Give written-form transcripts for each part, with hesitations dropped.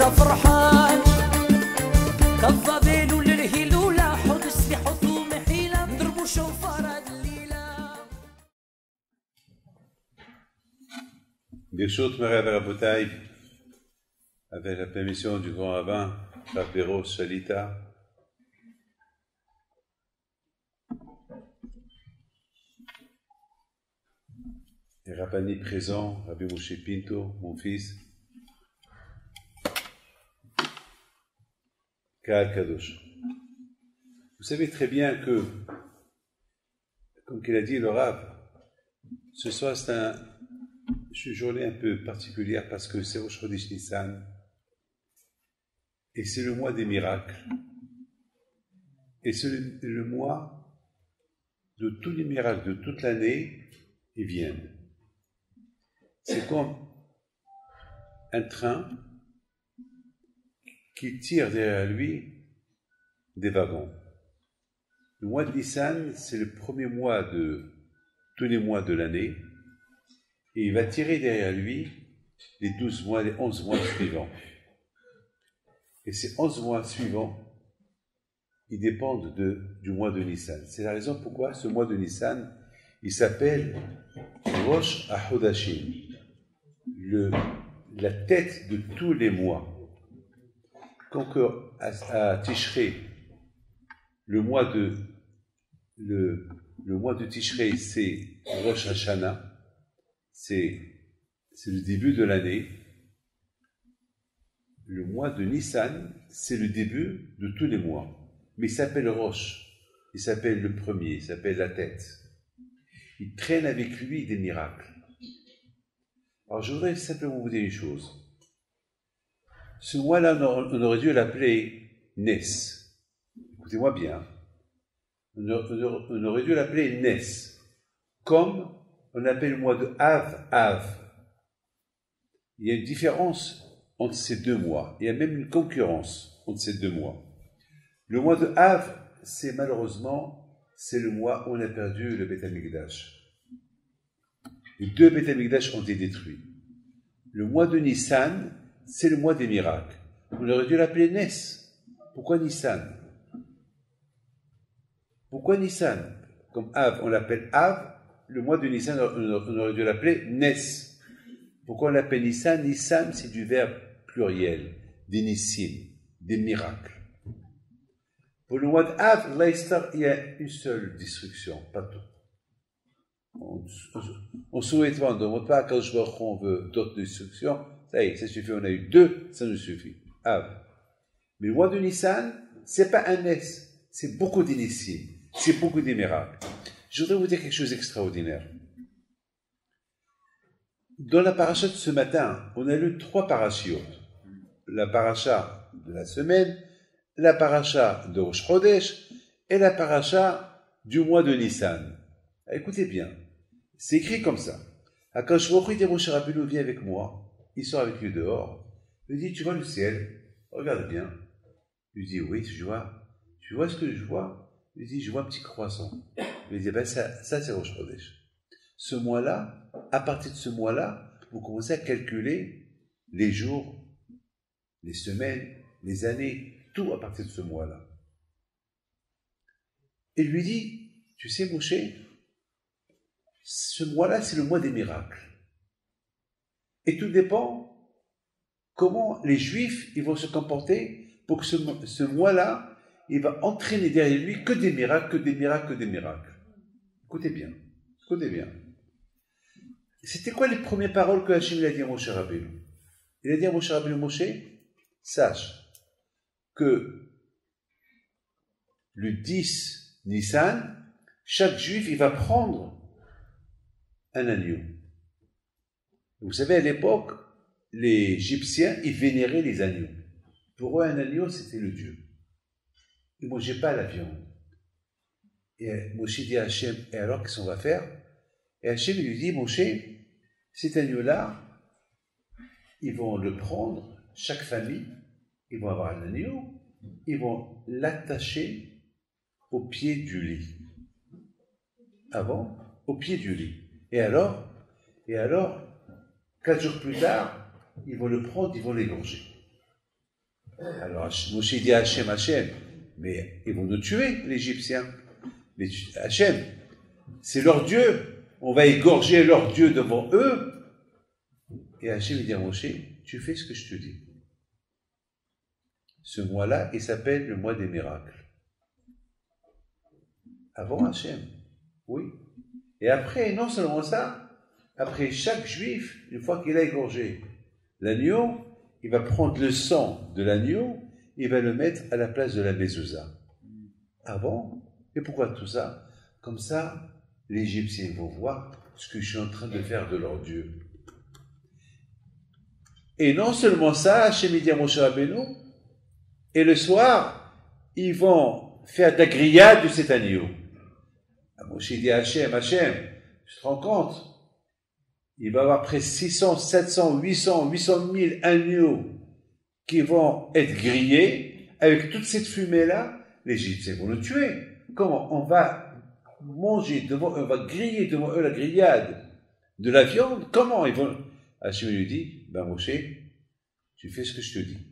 فرحان كالظبيل للهلولة حط السلاح حطوا محيلة نضربوا شوفار الليلة. Birshot Merav Rabotai, avec la permission du grand rabbin, Rabbeiro Shalita, et Rabbani présent, Rabbi Moshe Pinto, mon fils, Kaal Kadosh. Vous savez très bien que, comme qu'il a dit le Rav, ce soir c'est une journée un peu particulière parce que c'est Rosh Chodesh Nissan et c'est le mois des miracles. Et c'est le mois de tous les miracles de toute l'année, ils viennent. C'est comme un train qui tire derrière lui des wagons. Le mois de Nissan, c'est le premier mois de tous les mois de l'année. Et il va tirer derrière lui les 12 mois, les 11 mois suivants. Et ces 11 mois suivants, ils dépendent du mois de Nissan. C'est la raison pourquoi ce mois de Nissan, il s'appelle Rosh HaChodashim, la tête de tous les mois. Quand à Tishrei, le mois de Tishrei, c'est Rosh Hashanah, c'est le début de l'année. Le mois de Nissan, c'est le début de tous les mois. Mais il s'appelle Rosh, il s'appelle le premier, il s'appelle la tête. Il traîne avec lui des miracles. Alors je voudrais simplement vous dire une chose. Ce mois-là, on aurait dû l'appeler Nes. Écoutez-moi bien. On aurait dû l'appeler Nes. Comme on appelle le mois de Av. Il y a une différence entre ces deux mois. Il y a même une concurrence entre ces deux mois. Le mois de Av, c'est malheureusement, c'est le mois où on a perdu le Beth Amikdash. Les deux Beth Amikdash ont été détruits. Le mois de Nissan, c'est le mois des miracles. On aurait dû l'appeler Nes. Pourquoi Nissan? Pourquoi Nissan? Comme Av, on l'appelle Av. Le mois de Nissan, on aurait dû l'appeler Nes. Pourquoi on l'appelle Nissan? Nissan, c'est du verbe pluriel, des Nissim, des miracles. Pour le mois d'Av, il y a une seule destruction, pas tout. On souhaite pas, on ne demande pas quand on veut d'autres destructions. Ça y est, ça suffit, on a eu deux, ça nous suffit. Av. Mais le mois de Nissan, c'est pas un Nes, c'est beaucoup de Nissim, c'est beaucoup de miracles. Je voudrais vous dire quelque chose d'extraordinaire. Dans la paracha de ce matin, on a lu 3 parachiotes. La paracha de la semaine, la paracha de Rosh Chodesh et la paracha du mois de Nissan. Écoutez bien, c'est écrit comme ça. Quand je vois que Moshe Rabbeinu vient avec moi, il sort avec lui dehors, il me dit, tu vois le ciel? Regarde bien. Je lui dis, oui, je vois. Tu vois ce que je vois? Il me dit, je vois un petit croissant. Je lui dis, ben ça c'est Rosh Chodesh. Ce mois-là, à partir de ce mois-là, vous commencez à calculer les jours, les semaines, les années, tout à partir de ce mois-là. Et lui dit, tu sais Moshe, ce mois-là c'est le mois des miracles. Et tout dépend comment les Juifs ils vont se comporter pour que ce mois-là, il va entraîner derrière lui que des miracles, que des miracles, que des miracles. Écoutez bien, écoutez bien. C'était quoi les premières paroles que Hachem a dit à Moshe Rabbeinu? Il a dit à Moshe Rabbeinu, Moshe, sache que le 10 Nissan, chaque juif, il va prendre un agneau. Vous savez, à l'époque, les Égyptiens, ils vénéraient les agneaux. Pour eux, un agneau, c'était le Dieu. Ils ne mangeaient pas la viande. Et Moshe dit à Hachem, et alors qu'est-ce qu'on va faire? Et Hachem lui dit, Moshe, cet agneau-là, ils vont le prendre, chaque famille, ils vont avoir un agneau, ils vont l'attacher au pied du lit. Avant, au pied du lit. Et alors, 4 jours plus tard, ils vont le prendre, ils vont l'égorger. Alors Moshe dit à Hachem, Hachem, mais ils vont nous tuer, les Égyptiens. Mais Hachem, c'est leur Dieu. On va égorger leur Dieu devant eux. Et Hachem dit à Moshe, tu fais ce que je te dis. Ce mois-là, il s'appelle le mois des miracles. Avant Hachem, oui. Et après, non seulement ça, après chaque juif, une fois qu'il a égorgé l'agneau, il va prendre le sang de l'agneau, il va le mettre à la place de la mezouza. Ah bon? Et pourquoi tout ça? Comme ça, les Égyptiens vont voir ce que je suis en train de faire de leur Dieu. Et non seulement ça, Hachem dit à Moshe Rabbeinu, et le soir, ils vont faire de la grillade de cet agneau. Moshe dit à Hachem, Hachem, tu te rends compte? Il va y avoir près 600, 700, 800 000 agneaux qui vont être grillés. Avec toute cette fumée-là, les Égyptiens vont nous tuer. Comment? On va manger devant eux, on va griller devant eux la grillade de la viande. Comment ils vont? Hachem lui dit, ben Moshe, tu fais ce que je te dis.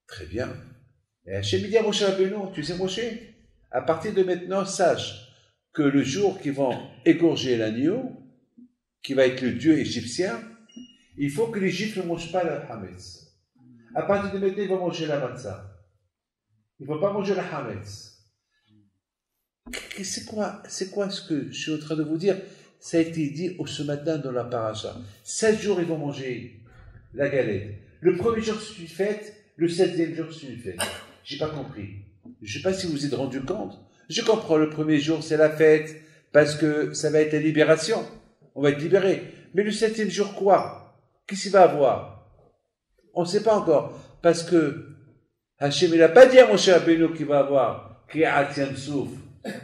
Très bien. Et Hachem dit à Moshe Rabbeinu, tu sais Moshe, à partir de maintenant, sache que le jour qu'ils vont égorger l'agneau, qui va être le dieu égyptien, il faut que les Juifs ne mangent pas le hametz. À partir de maintenant, ils vont manger la matzah. Il ne faut pas manger le hametz. C'est quoi ce que je suis en train de vous dire? Ça a été dit ce matin dans la paracha. 7 jours, ils vont manger la galette. Le premier jour, c'est une fête. Le 7e jour, c'est une fête. J'ai pas compris. Je sais pas si vous vous êtes rendu compte. Je comprends, le premier jour, c'est la fête, parce que ça va être la libération. On va être libéré. Mais le 7e jour, quoi? Qu'est-ce qu'il va avoir? On ne sait pas encore. Parce que Hachem, il n'a pas dit à Moshe Rabbeinu qu'il va avoir Kriyat Yam Souf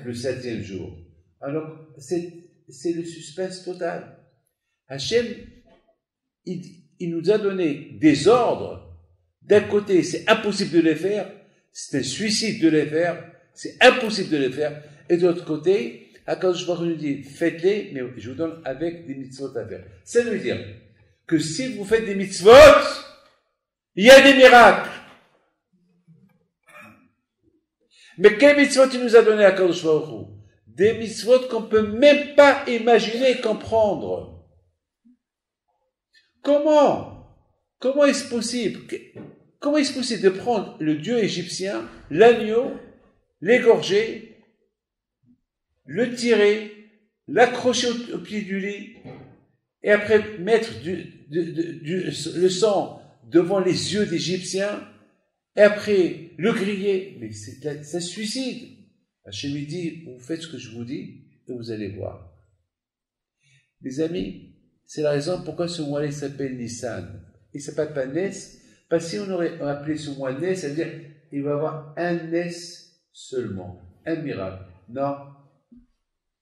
le 7e jour. Alors, c'est le suspense total. Hachem, il nous a donné des ordres. D'un côté, c'est impossible de les faire, c'est un suicide de les faire, c'est impossible de les faire. Et de l'autre côté, Akadosh Baruch Hu nous dit, faites-les, mais je vous donne avec des mitzvot à faire. Ça veut dire que si vous faites des mitzvot, il y a des miracles. Mais quel mitzvot il nous a donné Akadosh Baruch Hu? Des mitzvot qu'on ne peut même pas imaginer et comprendre. Comment est-ce possible? Comment est-ce possible de prendre le dieu égyptien, l'agneau, l'égorger, le tirer, l'accrocher au pied du lit, et après mettre le sang devant les yeux d'Égyptiens, et après le griller? Mais ça suicide. Hachem dit, vous faites ce que je vous dis, et vous allez voir. Les amis, c'est la raison pourquoi ce mois-là s'appelle Nissan. Il ne s'appelle pas Nes, parce que si on aurait appelé ce mois Nes, ça veut dire qu'il va y avoir un Nes seulement, un miracle. Non.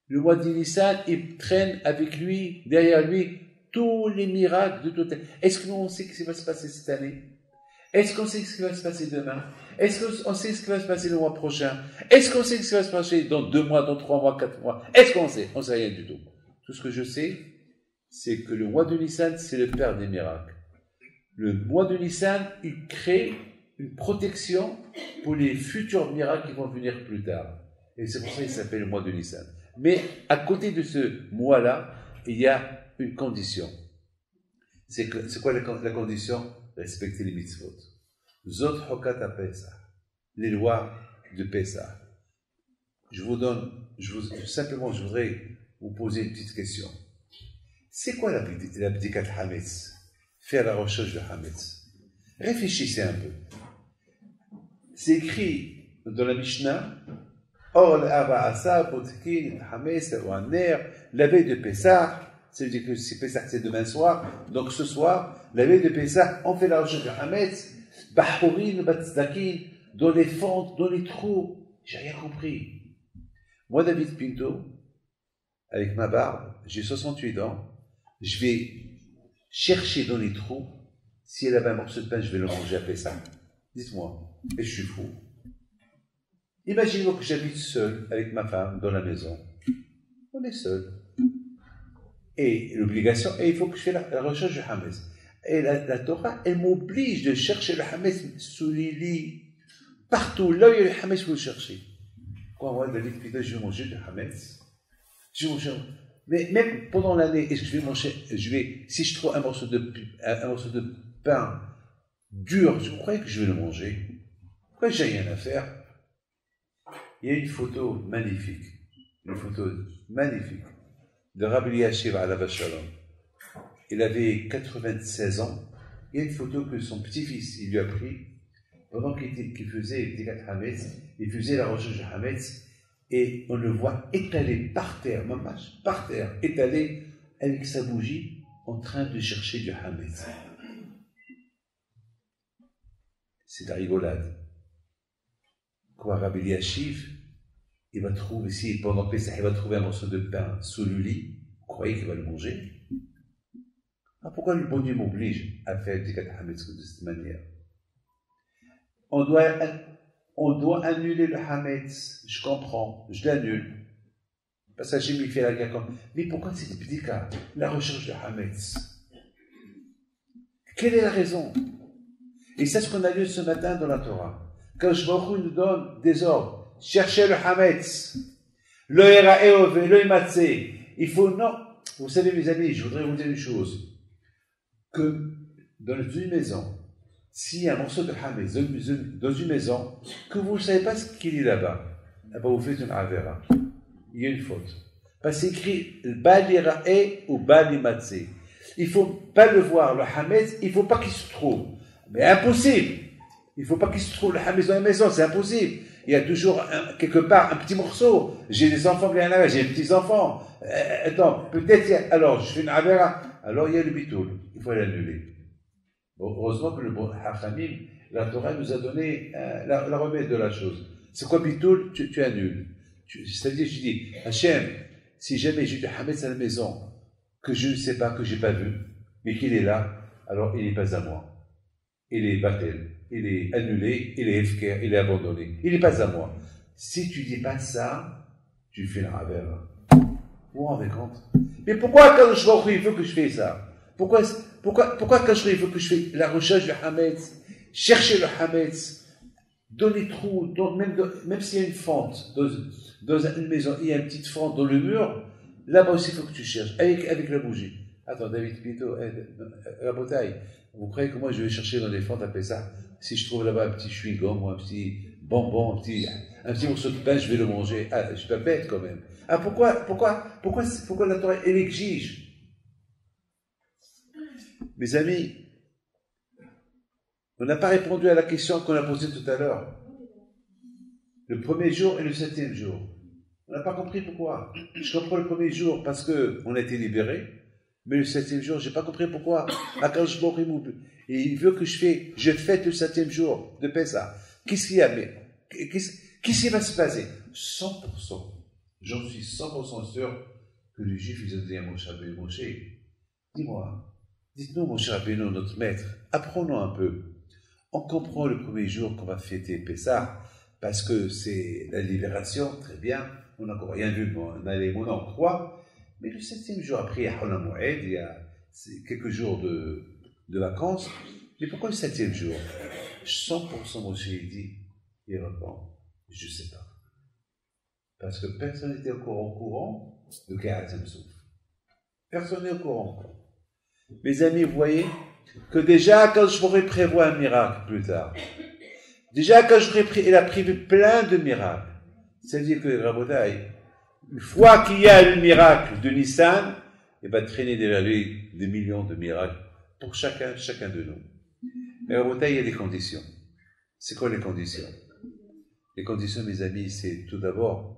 Le mois de Nissan, il traîne avec lui, derrière lui, tous les miracles de toute. Est-ce qu'on sait ce qui va se passer cette année? Est-ce qu'on sait ce qui va se passer demain? Est-ce qu'on sait ce qui va se passer le mois prochain? Est-ce qu'on sait ce qui va se passer dans 2 mois, dans 3 mois, 4 mois? Est-ce qu'on sait? On ne sait rien du tout. Tout ce que je sais, c'est que le mois de Nissan, c'est le père des miracles. Le mois de Nissan, il crée une protection pour les futurs miracles qui vont venir plus tard. Et c'est pour ça qu'il s'appelle le mois de Nissan. Mais à côté de ce mois-là, il y a une condition. C'est quoi la condition? Respecter les mitzvot. Zot Hokat à Pesach. Les lois de Pesach. Simplement, je voudrais vous poser une petite question. C'est quoi la bdikat Hametz? Faire la recherche de Hametz. Réfléchissez un peu. C'est écrit dans la Mishnah, Or l'Aba'asa, Potkin, Hametz, ou Aner, la veille de Pesach, ça veut dire que si Pesach c'est demain soir, donc ce soir, la veille de Pesach, on fait la recherche de Hametz, Bahurin, Batzdakin, dans les fentes, dans les trous. J'ai rien compris. Moi, David Pinto, avec ma barbe, j'ai 68 ans, je vais chercher dans les trous, si elle avait un morceau de pain, je vais le manger à Pesach. Dites-moi, et je suis fou. Imaginons que j'habite seul avec ma femme dans la maison. On est seul. Et l'obligation, et il faut que je fasse la recherche du Hametz. Et la Torah, elle m'oblige de chercher le Hametz sous les lits. Partout, là où il y a le Hametz, il faut le chercher. Quoi, moi, David, putain, je vais manger du Hametz. Je vais manger. Mais même pendant l'année, est-ce que je vais manger, si je trouve un morceau de pain dur, vous croyez que je vais le manger? Pourquoi j'ai rien à faire? Il y a une photo magnifique de Rabbi Eliashiv alav Shalom. Il avait 96 ans. Il y a une photo que son petit-fils, il lui a pris, pendant qu'il faisait Bdikat Hametz, il faisait la recherche de Hametz, et on le voit étalé par terre, mamash, par terre, étalé avec sa bougie, en train de chercher du Hametz. C'est de la rigolade. Quoi, Rabbi Eliashiv, il va trouver, si pendant Pessah, il va trouver un morceau de pain sous le lit, vous croyez qu'il va le manger? Ah, pourquoi le bon Dieu m'oblige à faire du Bdikat Hametz de cette manière? On doit annuler le Hametz, je comprends, je l'annule. Parce que j'ai mis fait la guerre. Mais pourquoi cette Bdika, la recherche de Hametz? Quelle est la raison? Et c'est ce qu'on a lu ce matin dans la Torah. Quand je nous donne des ordres, cherchez le Hametz, le Eraeov, le Imatse. Il faut, non. Vous savez, mes amis, je voudrais vous dire une chose. Que dans une maison, s'il y a un morceau de Hametz dans une maison, que vous ne savez pas ce qu'il est là-bas, eh ben vous faites une avera. Il y a une faute. Parce qu'il écrit Bal Irae ou Bal Imatse. Il ne faut pas le voir, le Hametz, il ne faut pas qu'il se trouve. Mais impossible. Il ne faut pas qu'il se trouve le Hametz dans la maison, c'est impossible. Il y a toujours quelque part un petit morceau. J'ai des enfants bien là, j'ai des petits-enfants. Attends, peut-être, alors je fais une avera. Alors il y a le bitoul, il faut l'annuler. Bon, heureusement que le bon Hachamim, la Torah nous a donné la remède de la chose. C'est quoi bitoul? Tu annules. C'est-à-dire, je dis, Hachem, si jamais j'ai du Hametz à la maison, que je ne sais pas, que je n'ai pas vu, mais qu'il est là, alors il n'est pas à moi. Il est batel, il est annulé, il est efker, il est abandonné. Il n'est pas à moi. Si tu ne dis pas ça, tu fais la ravera. Vous vous rendez compte? Mais pourquoi quand je vois il faut que je fais ça? Pourquoi quand je vois il faut que je fais la recherche du Hametz, chercher le Hametz, dans les trous, même s'il y a une fente, dans une maison, il y a une petite fente dans le mur, là-bas aussi il faut que tu cherches, avec la bougie. Attends, David Pito, Rabotaï, vous croyez que moi je vais chercher dans les fentes à ça? Si je trouve là-bas un petit chewing-gum ou un petit bonbon, un petit morceau de pain, je vais le manger. Ah, je suis pas bête quand même. Ah, pourquoi la Torah, elle exige? Mes amis, on n'a pas répondu à la question qu'on a posée tout à l'heure. Le premier jour et le 7e jour. On n'a pas compris pourquoi. Je comprends le premier jour parce qu'on a été libéré, mais le 7e jour, je n'ai pas compris pourquoi. Et il veut que je fête le 7e jour de Pessah. Qu'est-ce qu'il y a? Qu'est-ce qui va se passer? 100%. J'en suis 100% sûr que les Juifs, ils ont dit à Moshe, dis-moi, dites-nous, Moshe Rabbeinu, notre maître, apprenons un peu. On comprend le premier jour qu'on va fêter Pessah, parce que c'est la libération, très bien, on n'a encore rien vu, on a les mots, on croit, mais le 7e jour, après, il y a Hol HaMoed, il y a quelques jours de vacances, mais pourquoi le 7e jour? 100% Moshe dit, il répond, je ne sais pas. Parce que personne n'était au courant de Kehat Souf. Personne n'est au courant. Mes amis, vous voyez que déjà, quand je pourrais prévoir un miracle plus tard, déjà, quand il a prévu plein de miracles, c'est-à-dire que Rabotaï, une fois qu'il y a le miracle de Nissan, il va traîner derrière lui des millions de miracles pour chacun de nous. Mais Rabotaï, il y a des conditions. C'est quoi les conditions? Les conditions, mes amis, c'est tout d'abord,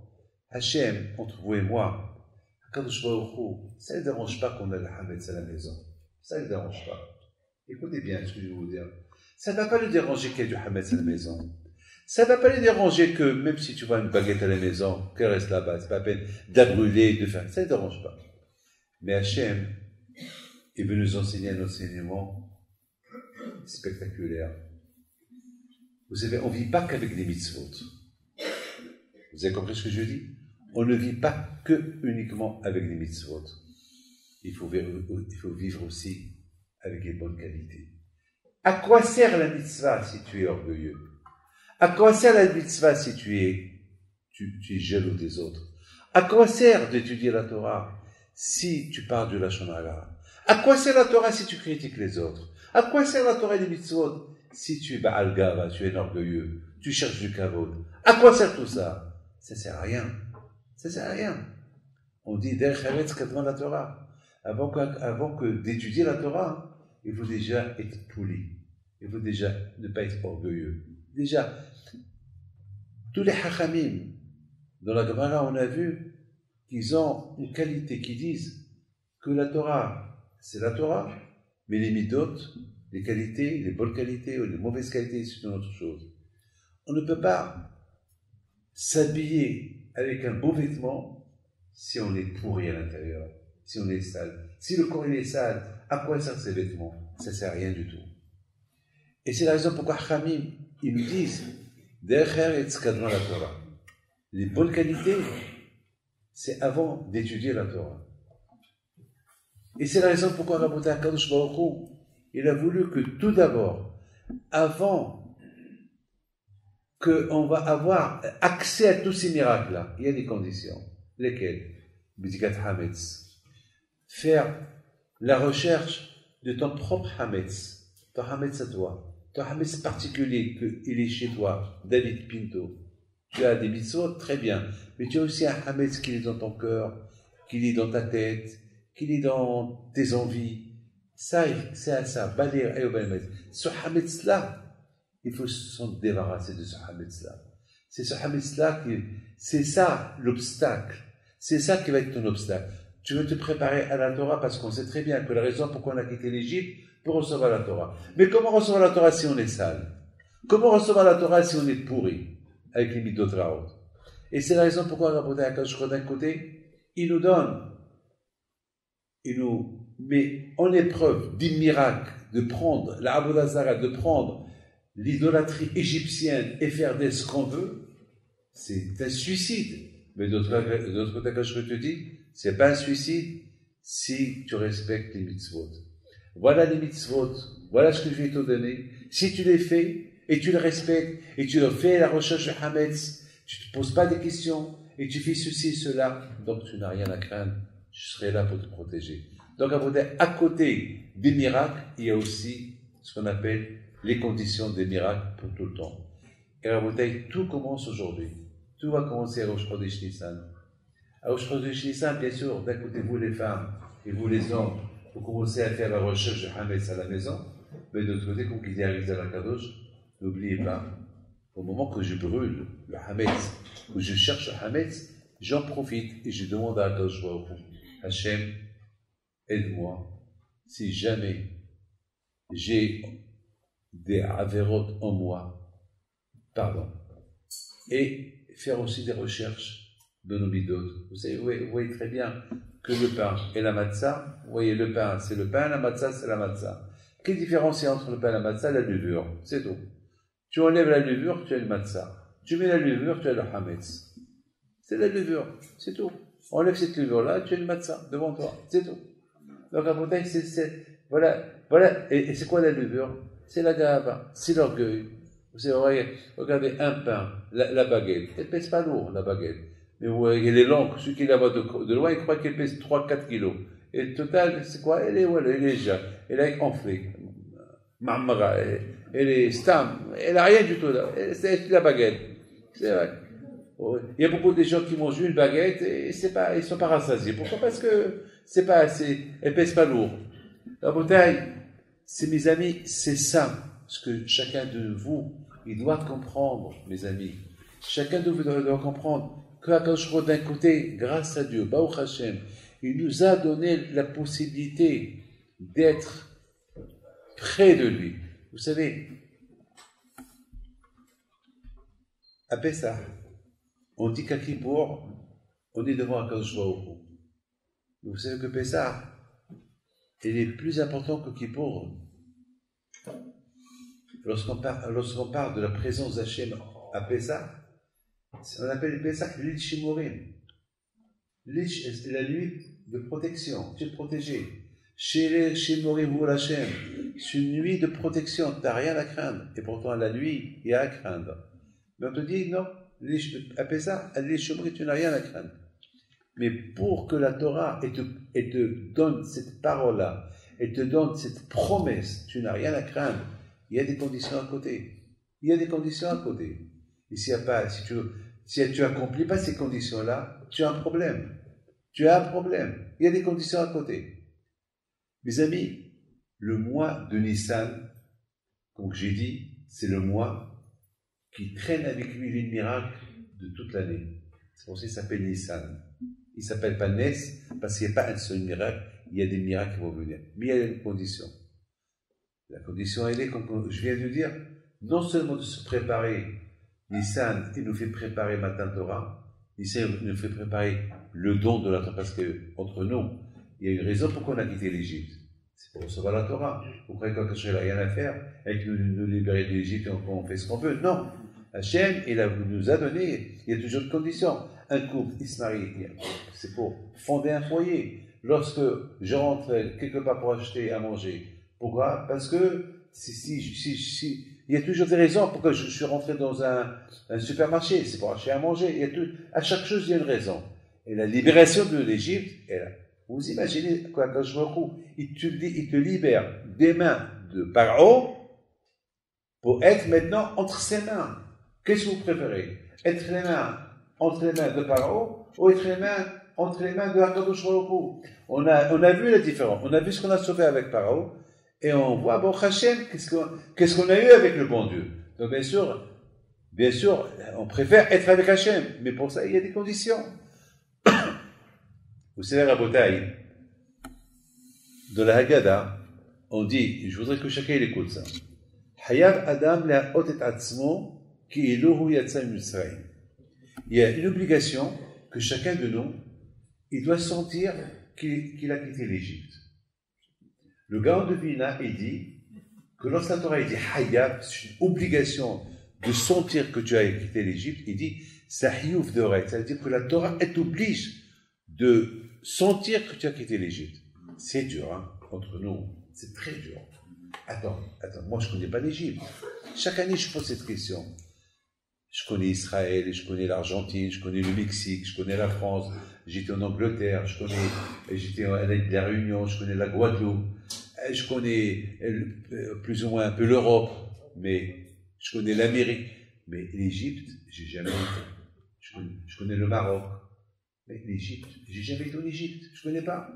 Hachem, entre vous et moi, quand je vois ça ne le dérange pas qu'on a le Hametz à la maison. Ça ne le dérange pas. Écoutez bien ce que je vais vous dire. Ça ne va pas le déranger qu'il y ait du Hametz à la maison. Ça ne va pas le déranger que, même si tu vois une baguette à la maison, qu'elle reste là-bas, c'est pas la peine de la brûler, de faire. Ça ne le dérange pas. Mais Hachem, il veut nous enseigner un enseignement spectaculaire. Vous savez, on ne vit pas qu'avec des mitzvot. Vous avez compris ce que je dis? On ne vit pas que uniquement avec des mitzvot. Il faut vivre aussi avec les bonnes qualités. À quoi sert la mitzvah si tu es orgueilleux? À quoi sert la mitzvah si tu es jaloux des autres? À quoi sert d'étudier la Torah si tu parles de la Lashon Hara? À quoi sert la Torah si tu critiques les autres? À quoi sert la Torah et les mitzvot si tu es Baal Gava, tu es orgueilleux, tu cherches du kavod? À quoi sert tout ça? Ça sert à rien. Ça sert à rien. On dit derech haretz kadvan la Torah. Avant que d'étudier la Torah, il faut déjà être poli. Il faut déjà ne pas être orgueilleux. Déjà, tous les hachamim, dans la Gemara, on a vu qu'ils ont une qualité, qui disent que la Torah, c'est la Torah, mais les midot, les qualités, les bonnes qualités ou les mauvaises qualités, c'est une autre chose. On ne peut pas s'habiller avec un beau vêtement si on est pourri à l'intérieur, si on est sale. Si le corps est sale, à quoi servent ces vêtements? Ça ne sert à rien du tout. Et c'est la raison pourquoi Hamim, ils nous disent derrière et tzkadran la Torah. Les bonnes qualités, c'est avant d'étudier la Torah. Et c'est la raison pourquoi Rabbi Akadosh Baruch Hu, il a voulu que tout d'abord, avant qu'on va avoir accès à tous ces miracles-là, il y a des conditions. Lesquelles? B'dikat Hametz. Faire la recherche de ton propre Hametz, ton Hametz à toi. Ton Hametz particulier, qu'il est chez toi, David Pinto. Tu as des mitzvot, très bien. Mais tu as aussi un Hametz qui est dans ton cœur, qui est dans ta tête, qui est dans tes envies. Ça, c'est à ça. Balir et Obalmet. Ce Hametz-là, il faut s'en débarrasser de ce Hametz-là. C'est ce Hametz-là c'est ça l'obstacle. C'est ça qui va être ton obstacle. Tu veux te préparer à la Torah parce qu'on sait très bien que la raison pourquoi on a quitté l'Égypte, pour recevoir la Torah. Mais comment recevoir la Torah si on est sale? Comment recevoir la Torah si on est pourri? Avec les midot raot. Et c'est la raison pourquoi Rabbi Akadosh d'un côté, il nous donne, il nous met en épreuve des miracles, de prendre la Avodah Zara, de prendre l'idolâtrie égyptienne et faire d'elle ce qu'on veut. C'est un suicide. Mais d'autre côté, quand je te dis, c'est pas un suicide si tu respectes les mitzvot. Voilà les mitzvot, voilà ce que je vais te donner. Si tu les fais, et tu les respectes, et tu fais la recherche de Hametz, tu ne te poses pas des questions, et tu fais ceci et cela, donc tu n'as rien à craindre, je serai là pour te protéger. Donc à côté des miracles, il y a aussi ce qu'on appelle les conditions des miracles pour tout le temps. Et à tout commence aujourd'hui. Tout va commencer à Rosh Chodesh Nissan. À Rosh Chodesh Nissan, bien sûr, d'un côté vous les femmes, et vous les hommes, vous commencez à faire la recherche de Hametz à la maison, mais de l'autre côté, quand il arrive à la Kadosh, n'oubliez pas, au moment que je brûle le Hametz, que je cherche le Hametz, j'en profite et je demande à Kadosh Baruch Hu, Hachem, aide-moi, si jamais j'ai des avérotes en moi, pardon, et faire aussi des recherches de nos midot. Vous savez, vous voyez très bien que le pain et la matzah, vous voyez, le pain, c'est le pain, la matzah, c'est la matzah. Quelle différence il y a entre le pain et la matzah? La levure, c'est tout. Tu enlèves la levure, tu as le matzah. Tu mets la levure, tu as le hametz. C'est la levure, c'est tout. Enlève cette levure-là, tu as le matzah devant toi, c'est tout. Donc à Montagne, voilà, et c'est quoi la levure? C'est la gava, c'est l'orgueil. Vous savez, regardez un pain, la baguette, elle pèse pas lourd, la baguette. Mais vous voyez, elle est longue, ceux qui la voient de loin, ils croient qu'elle pèse 3-4 kilos. Et le total, c'est quoi? Elle est légère, elle est enflée. Marmara, elle est stam, elle n'a rien du tout là, c'est la baguette. C'est vrai. Il y a beaucoup de gens qui mangent une baguette et ils ne sont pas rassasiés. Pourquoi? Parce que c'est pas assez, elle pèse pas lourd. La bouteille, c'est mes amis, c'est ça, ce que chacun de vous, il doit comprendre, mes amis. Chacun de vous doit comprendre que d'un côté, grâce à Dieu, Baruch Hashem, il nous a donné la possibilité d'être près de lui. Vous savez, à Pessah, on dit qu'à Kippour, on est devant Akadosh Baruch Hu. Vous savez que Pessah, il est plus important que Kippour. Lorsqu'on parle de la présence d'Hachem à Pessah, on appelle Pessah l'île Shimurim. C'est la nuit de protection, tu es protégé. Chez Morivou Lachem, c'est une nuit de protection, tu n'as rien à craindre. Et pourtant, la nuit, il y a à craindre. Mais on te dit, non, après ça, les chômeries, tu n'as rien à craindre. Mais pour que la Torah te donne cette parole-là, et te donne cette promesse, tu n'as rien à craindre, il y a des conditions à côté. Il y a des conditions à côté. Et si tu n'accomplis pas ces conditions-là, tu as un problème. Tu as un problème. Il y a des conditions à côté. Mes amis, le mois de Nissan, comme j'ai dit, c'est le mois qui traîne avec lui les miracles de toute l'année. C'est pour ça qu'il s'appelle Nissan. Il ne s'appelle pas Nes parce qu'il n'y a pas un seul miracle, il y a des miracles qui vont venir. Mais il y a une condition. La condition, elle est, comme je viens de dire, non seulement de se préparer, Nissan, il nous fait préparer Matan Torah, Nissan nous fait préparer le don de la Torah, parce qu'entre nous, il y a une raison pourquoi on a quitté l'Égypte. C'est pour recevoir la Torah. Vous croyez qu'un Hachem n'a rien à faire et qu'il nous libérer de l'Égypte et on fait ce qu'on veut? Non. Hachem, nous a donné, il y a toujours de conditions. Un couple, il se marie, c'est pour fonder un foyer. Lorsque je rentre quelque part pour acheter à manger, pourquoi? Parce que il y a toujours des raisons pourquoi je suis rentré dans un supermarché, c'est pour acheter à manger. À chaque chose, il y a une raison. Et la libération de l'Égypte, vous imaginez quoi, quand je me retrouve, il te libère des mains de Paro pour être maintenant entre ses mains. Qu'est-ce que vous préférez? Être entre les mains de Paro ou être entre les mains de Hakadosh Baruch Hu? On a vu la différence. On a vu ce qu'on a sauvé avec Paro et on voit, bon, Hachem, qu'est-ce qu'on a eu avec le bon Dieu? Donc, bien sûr, on préfère être avec Hachem, mais pour ça, il y a des conditions. Vous savez, Rabotai, dans la Haggadah, on dit, je voudrais que chacun écoute ça. Hayav Adam le'ha'ot et atzmo ki'ilu hu yatsa mi'Misraïm. Il y a une obligation que chacun de nous, il doit sentir qu'il a quitté l'Égypte. Le Gaon de Vilna, il dit que lorsque la Torah dit Hayav, c'est une obligation de sentir que tu as quitté l'Égypte, il dit Sahiyuf de Ret, ça veut dire que la Torah est oblige de sentir que tu as quitté l'Égypte. C'est dur, hein, entre nous, c'est très dur. Attends, moi je ne connais pas l'Égypte. Chaque année je pose cette question. Je connais Israël, je connais l'Argentine, je connais le Mexique, je connais la France, j'étais en Angleterre, j'étais à la Réunion, je connais la Guadeloupe, je connais plus ou moins un peu l'Europe, mais je connais l'Amérique. Mais l'Égypte, j'ai jamais été. Je connais le Maroc. Mais l'Égypte, j'ai jamais été en Égypte, je ne connais pas.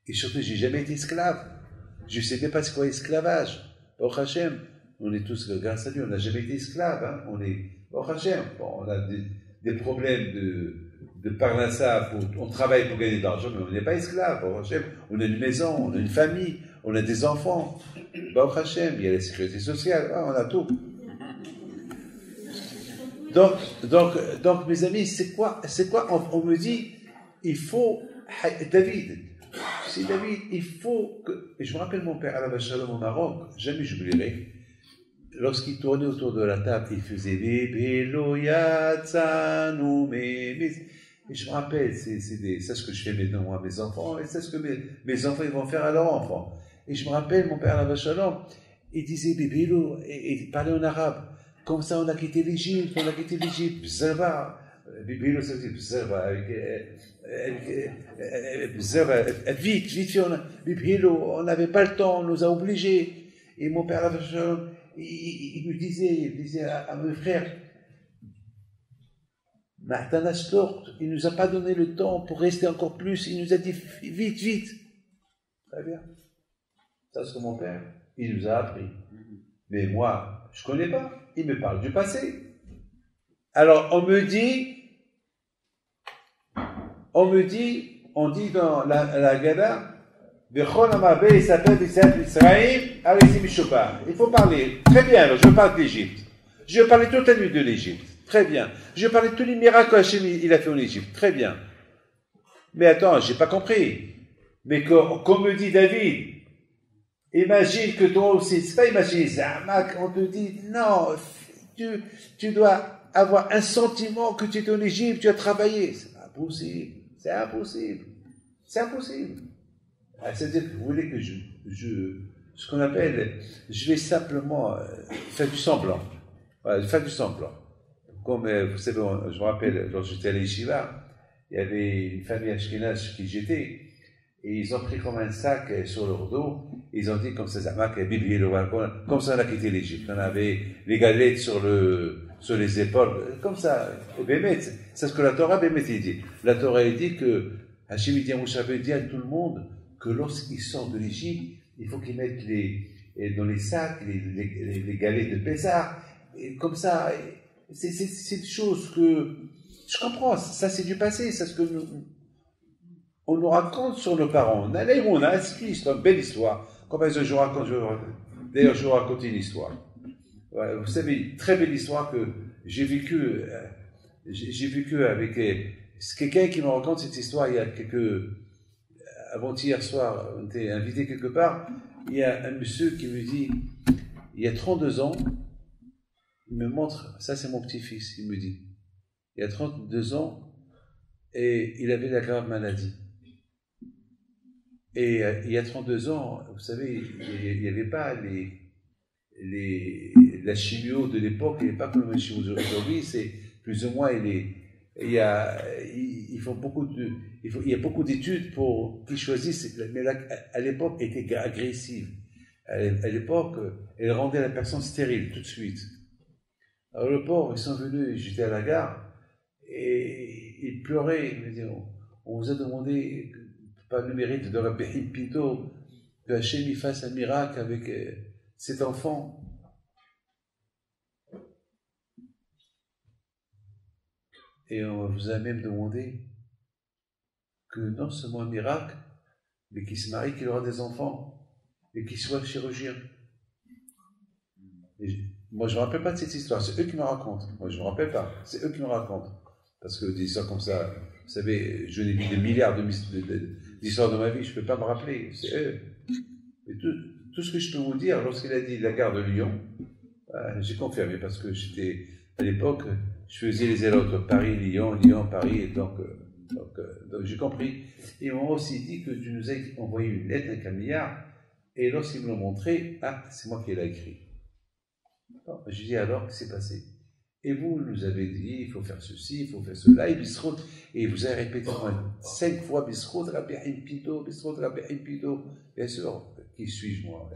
Et surtout, j'ai jamais été esclave. Je ne sais même pas ce qu'est l'esclavage. Baruch Hashem, on est tous, grâce à Dieu, on n'a jamais été esclave. Hein. On est, Baruch Hashem, bon, on a des problèmes de parnassa, on travaille pour gagner de l'argent, mais on n'est pas esclave. Baruch Hashem, on a une maison, on a une famille, on a des enfants. Baruch Hashem, il y a la sécurité sociale, on a tout. Donc, mes amis, c'est quoi on me dit, il faut, David, il faut que, et je me rappelle mon père à la Shalom au Maroc, jamais j'oublierai, lorsqu'il tournait autour de la table, il faisait Bébélo Yatsanu et je me rappelle, c'est ce que je fais maintenant à mes enfants, et c'est ce que mes enfants ils vont faire à leurs enfants. Et je me rappelle, mon père à la Shalom, il disait Bébélo, et il parlait en arabe. Comme ça, on a quitté l'Égypte, Bzerba, Bibilo, ça dit Bzerba, vite, Bibilo, on n'avait pas le temps, on nous a obligés. Et mon père, il me disait à mes frères, Martanas Tort, il ne nous a pas donné le temps pour rester encore plus, il nous a dit vite. Très bien. Ça, c'est ce que mon père, il nous a appris. Mais moi, je ne connais pas. Il me parle du passé. Alors, on dit dans la Gada, il faut parler. Très bien, alors, je parle de l'Égypte. Je vais parler toute la nuit de l'Égypte. Très bien. Je vais parler de tous les miracles qu'il a fait en Égypte. Très bien. Mais attends, je n'ai pas compris. Mais comme me dit David, imagine que toi aussi, c'est pas imaginer, Zamak, on te dit, non, tu dois avoir un sentiment que tu es en Égypte, tu as travaillé. C'est impossible. C'est-à-dire que vous voulez que ce qu'on appelle, je vais simplement faire du semblant. Voilà, faire du semblant. Comme vous savez, je me rappelle, lorsque j'étais à l'Yeshiva, il y avait une famille ashkénaze qui j'étais, et ils ont pris comme un sac sur leur dos, et ils ont dit comme ça, comme ça on a quitté l'Égypte. On avait les galettes sur les épaules, comme ça. Et Bémet, c'est ce que la Torah Bémet dit. La Torah dit que Hachem dit à Moshe, dit à tout le monde que lorsqu'ils sortent de l'Égypte, il faut qu'ils mettent dans les sacs les galettes de Pessah, et comme ça. C'est des choses que je comprends, ça c'est du passé, c'est ce que on nous raconte sur nos parents. On a c'est une belle histoire. D'ailleurs, je vous raconte une histoire. Ouais, vous savez, une très belle histoire que j'ai vécue avec quelqu'un qui me raconte cette histoire il y a avant-hier soir, on était invité quelque part, il y a un monsieur qui me dit, il y a 32 ans, il me montre, ça c'est mon petit-fils, il me dit, il y a 32 ans, et il avait la grave maladie. Et il y a 32 ans, vous savez, il n'y avait pas la chimio de l'époque, il n'y avait pas comme la chimio d'aujourd'hui, c'est plus ou moins, il y a beaucoup d'études pour qu'ils choisissent, mais à l'époque, elle était agressive. À l'époque, elle rendait la personne stérile tout de suite. Alors le pauvre, ils sont venus, j'étais à la gare, et ils pleuraient, ils me disaient, on vous a demandé, par le mérite de Rabbi Pinto, que Hachem fasse un miracle avec cet enfant. Et on vous a même demandé que non seulement un miracle, mais qu'il se marie, qu'il aura des enfants, et qu'il soit chirurgien. Moi, je ne me rappelle pas de cette histoire, c'est eux qui me racontent. Moi, je ne me rappelle pas, c'est eux qui me racontent. Parce que des histoires comme ça, vous savez, je n'ai vu des milliards d'histoires de ma vie, je ne peux pas me rappeler, c'est eux. Et tout ce que je peux vous dire, lorsqu'il a dit la gare de Lyon, j'ai confirmé, parce que j'étais, à l'époque, je faisais les allers entre Paris, Lyon, Paris, et donc j'ai compris. Et ils m'ont aussi dit que tu nous as envoyé une lettre avec un milliard, et lorsqu'ils me l'ont montré, c'est moi qui l'ai écrit. Je dis alors, qu'est-ce qui s'est passé? Et vous nous avez dit, il faut faire ceci, il faut faire cela, et vous avez répété 5 fois Bisrout, Rabbi Pinto, Bisrout, Rabbi Pinto. Bien sûr, qui suis-je moi?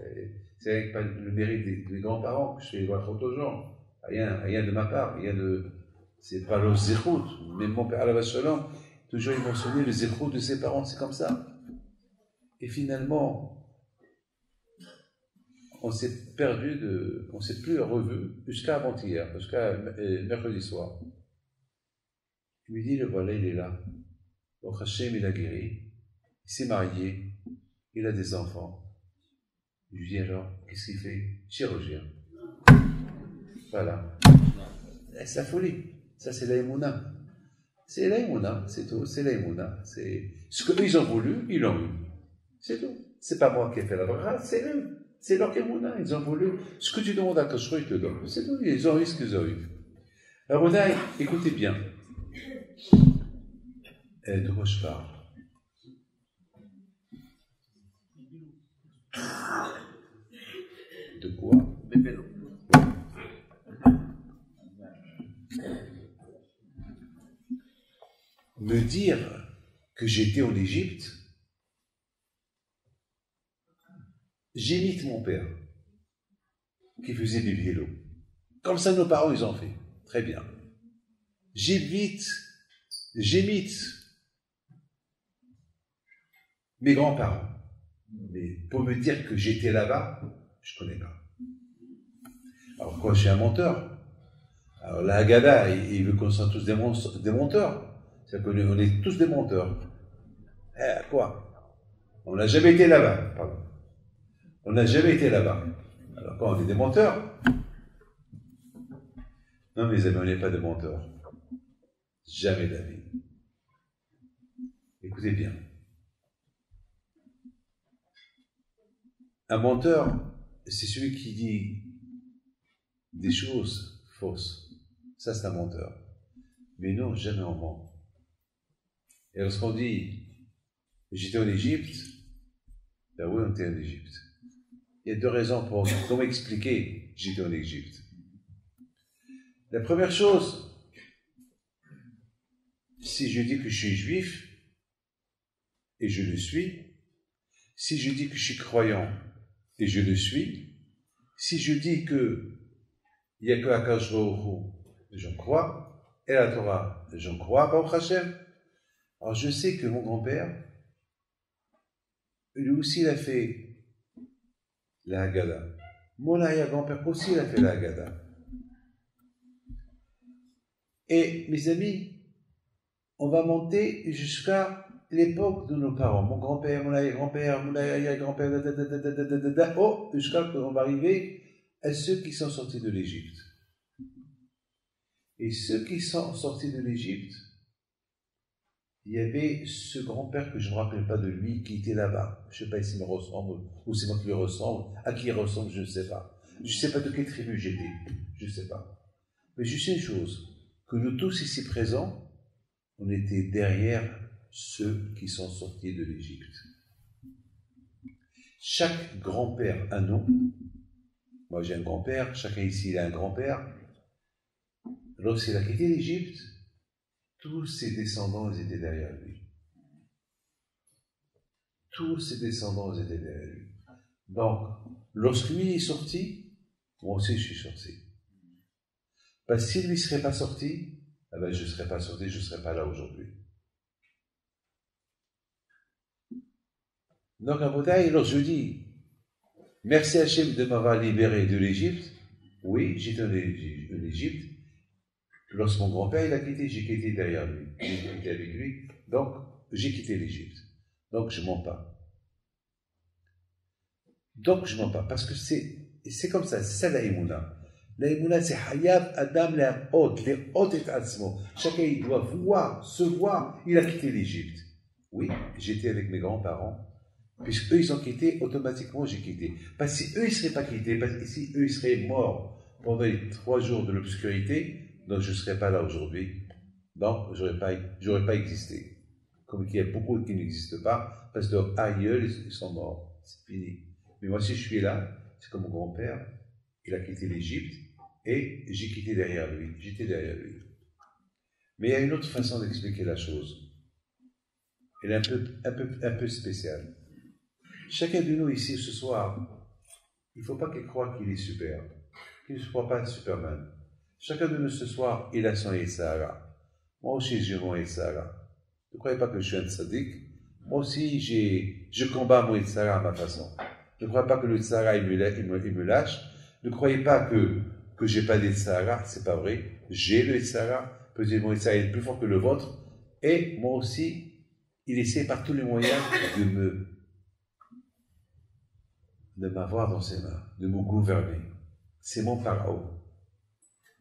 C'est avec le mérite des grands-parents que je fais voir trop aux gens. Rien de ma part, c'est pas le zérout. Même mon père, Alav Shalom, toujours il mentionnait le zérout de ses parents, c'est comme ça. Et finalement, on s'est perdu on ne s'est plus revu jusqu'à avant-hier, jusqu'à mercredi soir. Il me dit, le voilà, il est là. Donc Hachem, il a guéri, il s'est marié, il a des enfants. Je lui dis alors, qu'est-ce qu'il fait? Chirurgien. Voilà. C'est la folie. Ça, c'est l'aïmouna. C'est l'aïmouna, c'est tout. C'est l'aïmouna. C'est ce qu'ils ont voulu, ils l'ont eu. C'est tout. C'est pas moi qui ai fait la brasse, c'est eux. C'est leur émouna, ils ont voulu. Ce que tu demandes à Kashro, ils te donnent. C'est tout, ils ont eu ce qu'ils ont eu. Alors, Odaï, écoutez bien. De quoi je parle? De quoi? Me dire que j'étais en Égypte, j'imite mon père, qui faisait du vélo. Comme ça, nos parents, ils ont fait. Très bien. J'imite mes grands-parents. Mais pour me dire que j'étais là-bas, je ne connais pas. Alors quoi, je suis un menteur? Alors la Haggadah, il veut qu'on soit tous des menteurs. C'est-à-dire qu'on est tous des menteurs. Quoi? On n'a jamais été là-bas, pardon. On n'a jamais été là-bas. Alors quand on est des menteurs? Non mes amis, on n'est pas des menteurs. Jamais de la vie. Écoutez bien. Un menteur, c'est celui qui dit des choses fausses. Ça, c'est un menteur. Mais non, jamais on ment. Et lorsqu'on dit, j'étais en Égypte, Ben oui, on était en Égypte. Il y a deux raisons pour comment expliquer j'étais en Égypte. La première chose, si je dis que je suis juif, et je le suis, si je dis que je suis croyant, et je le suis, si je dis que il n'y a que Akash Baruch Hu, j'en crois, et la Torah, j'en crois, Baruch Hashem. Alors je sais que mon grand-père, lui aussi il a fait la Haggadah. Mon arrière-grand-père aussi il a fait la Haggadah. Et mes amis, on va monter jusqu'à l'époque de nos parents. Mon grand-père, mon arrière-grand-père, mon arrière-grand-père, jusqu'à ce qu'on va arriver à ceux qui sont sortis de l'Égypte. Et ceux qui sont sortis de l'Égypte, il y avait ce grand-père que je ne me rappelle pas de lui, qui était là-bas. Je ne sais pas s'il me ressemble, ou c'est moi qui lui ressemble. À qui il ressemble, je ne sais pas. Je ne sais pas de quelle tribu j'étais. Je ne sais pas. Mais je sais une chose, que nous tous ici présents, on était derrière ceux qui sont sortis de l'Égypte. Chaque grand-père a un nom. Moi j'ai un grand-père, chacun ici il a un grand-père. Lorsqu'il a quitté l'Égypte, tous ses descendants étaient derrière lui. Tous ses descendants étaient derrière lui. Donc, lorsque lui est sorti, moi aussi je suis sorti. Parce que s'il ne serait pas sorti, eh ben, je ne serais pas sorti, je ne serais pas là aujourd'hui. Donc, à Boudaï, lorsque je dis merci Hachem de m'avoir libéré de l'Égypte, oui, j'étais en Égypte. Lorsque mon grand-père il a quitté, j'ai quitté derrière lui. J'ai quitté avec lui, donc j'ai quitté l'Égypte. Donc je ne mens pas. Donc je ne mens pas, parce que c'est comme ça, c'est ça la Emouna. La Emouna, c'est Hayab Adam les hôtes et Atzmo. Chacun il doit voir, se voir, il a quitté l'Égypte. Oui, j'étais avec mes grands-parents. Puisque eux ils ont quitté, automatiquement j'ai quitté. Parce que si eux ils ne seraient pas quittés, parce que si eux ils seraient morts pendant les 3 jours de l'obscurité, donc je ne serais pas là aujourd'hui. Donc j'aurais pas existé. Comme il y a beaucoup qui n'existent pas, parce que leurs aïeuls ils sont morts. C'est fini. Mais moi si je suis là, c'est comme mon grand-père, il a quitté l'Égypte et j'ai quitté derrière lui. J'étais derrière lui. Mais il y a une autre façon d'expliquer la chose. Elle est un peu spéciale. Chacun de nous ici ce soir, il ne faut pas qu'il croie qu'il est super, qu'il ne se croit pas Superman. Chacun de nous ce soir, il a son Yetzirah. Moi aussi j'ai mon Yetzirah. Ne croyez pas que je suis un tzaddik. Moi aussi je combats mon Yetzirah à ma façon. Ne croyez pas que le Yetzirah il me lâche. Ne croyez pas que j'ai pas de Yetzirah, c'est pas vrai. J'ai le Yetzirah. Peut-être mon Yetzirah est plus fort que le vôtre. Et moi aussi, il essaie par tous les moyens de m'avoir dans ses mains, de me gouverner. C'est mon Pharaon.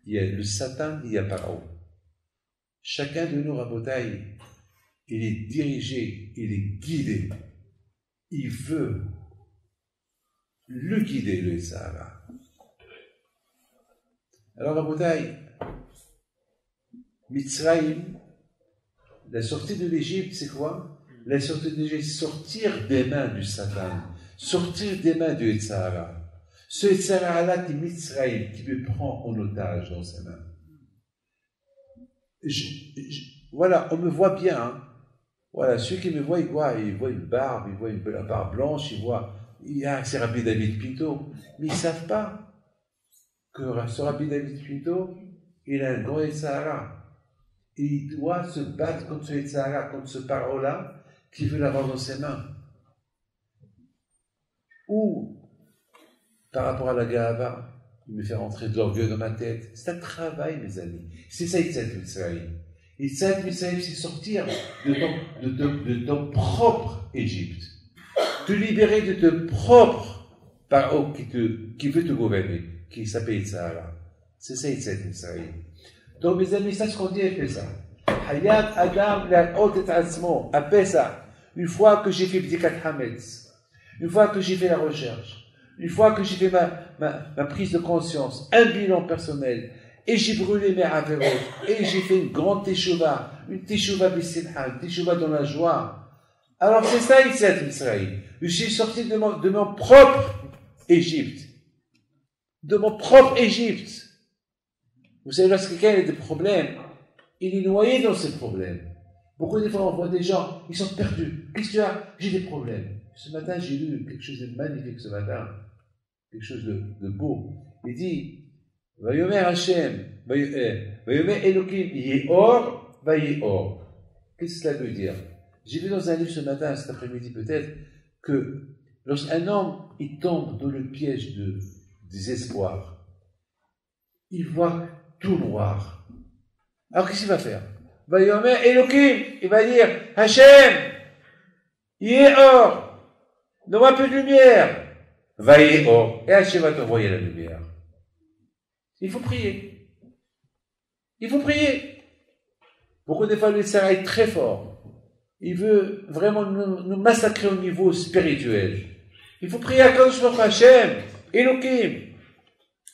Il y a le Satan, il y a Pharaon. Chacun de nous, Rabotaï, il est dirigé, il est guidé. Il veut le guider, le Sahara. Alors, Rabotaï, Mitzrayim, la sortie de l'Égypte, c'est quoi? La sortie de l'Égypte, sortir des mains du Satan. Sortir des mains du Yetzirah. Ce Yetzirah-là qui est Mitzrayim, qui me prend en otage dans ses mains. Voilà, on me voit bien. Hein. Voilà, ceux qui me voient, ils voient une barbe, ils voient une barbe blanche, c'est Rabbi David Pinto. Mais ils ne savent pas que ce Rabbi David Pinto, il a un grand Yetzirah. Et il doit se battre contre ce Yetzirah, contre ce Pharaon-là, qui veut l'avoir dans ses mains. Ou, par rapport à la Gahava, il me fait rentrer de l'orgueil dans ma tête. C'est un travail, mes amis. C'est ça, Yitzhak Mitzrayim. Yitzhak Mitzrayim, c'est sortir de ton propre Égypte. Te libérer de ton propre Pharaon qui veut te gouverner, qui s'appelle Yitzhak. C'est ça, Yitzhak Mitzrayim. Donc, mes amis, ça, ce qu'on dit avec ça. Hayat Adam la'ot et atzmo. Après ça, une fois que j'ai fait Bdikat Hametz, une fois que j'ai fait la recherche, une fois que j'ai fait ma prise de conscience, un bilan personnel, et j'ai brûlé mes avéros, et j'ai fait une grande teshuva, une teshuva b'simcha, une teshuva dans la joie, Alors c'est ça, Israël. Je suis sorti de mon propre Égypte. De mon propre Égypte. Vous savez, lorsque quelqu'un a des problèmes, il est noyé dans ses problèmes. Beaucoup de fois, on voit des gens, ils sont perdus. Qu'est-ce que tu as? J'ai des problèmes. Ce matin, j'ai lu quelque chose de magnifique ce matin. Quelque chose de beau. Il dit, Vayomer Hashem, Vayomer Elohim, Yeor, Vayeor. Qu'est-ce que cela veut dire? J'ai vu dans un livre ce matin, cet après-midi peut-être, que lorsqu'un homme, il tombe dans le piège de désespoir, il voit tout noir. Alors qu'est-ce qu'il va faire? Vayomer Elohim, il va dire, Hashem, Yeor, donne-moi un peu de lumière. Vayeor, et Hashem va t'envoyer la lumière. Il faut prier. Il faut prier. Beaucoup de fois, le Sahara est très fort. Il veut vraiment nous massacrer au niveau spirituel. Il faut prier à Kadosh Baruch Hu, Hashem, Elohim.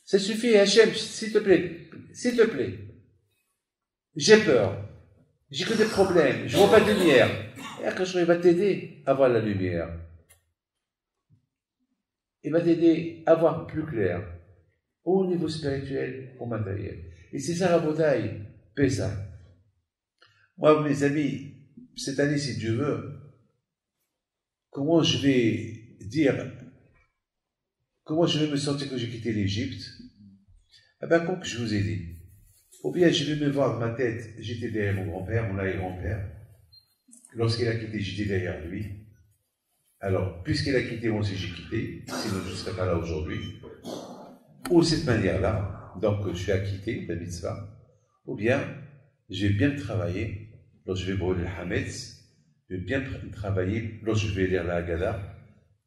Ça suffit, Hashem, s'il te plaît. S'il te plaît. J'ai peur. J'ai que des problèmes. Je vois pas de lumière. Et Kadosh Baruch Hu, il va t'aider à voir la lumière. Il va t'aider à voir plus clair. Au niveau spirituel, au matériel. Et c'est ça la bataille, Pessah. Moi, mes amis, cette année, si Dieu veut, comment je vais me sentir que j'ai quitté l'Égypte? Eh bien, comme je vous ai dit, ou bien je vais me voir dans ma tête, j'étais derrière mon grand-père, mon arrière-grand-père. Lorsqu'il a quitté, j'étais derrière lui. Alors, puisqu'il a quitté, moi aussi j'ai quitté, sinon je ne serais pas là aujourd'hui. Ou cette manière-là, donc je vais acquitter la mitzvah, ou bien je vais bien travailler, lorsque je vais brûler le Hametz, je vais bien travailler, lorsque je vais lire la Haggadah,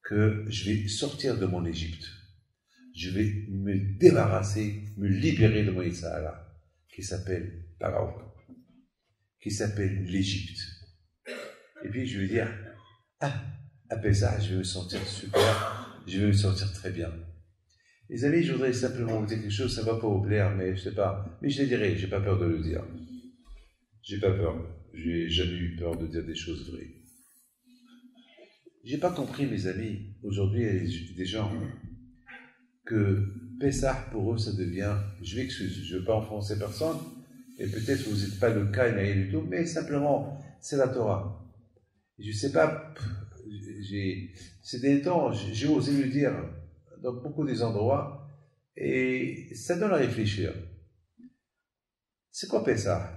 que je vais sortir de mon Égypte. Je vais me débarrasser, me libérer de mon Sahara, qui s'appelle Pharaon, qui s'appelle l'Égypte. Et puis je vais dire, après ça, je vais me sentir super, je vais me sentir très bien. Les amis, je voudrais simplement vous dire quelque chose, ça ne va pas vous plaire, mais je ne sais pas. Mais je le dirai, je n'ai pas peur de le dire. Je n'ai pas peur. Je n'ai jamais eu peur de dire des choses vraies. Je n'ai pas compris, mes amis, aujourd'hui, il y a des gens que Pessah, pour eux, ça devient, je m'excuse, je ne veux pas enfoncer personne, et peut-être que vous n'êtes pas le cas, et rien du tout, mais simplement, c'est la Torah. Je ne sais pas, ces derniers temps, j'ai osé le dire, dans beaucoup des endroits, et ça donne à réfléchir. C'est quoi Pessah?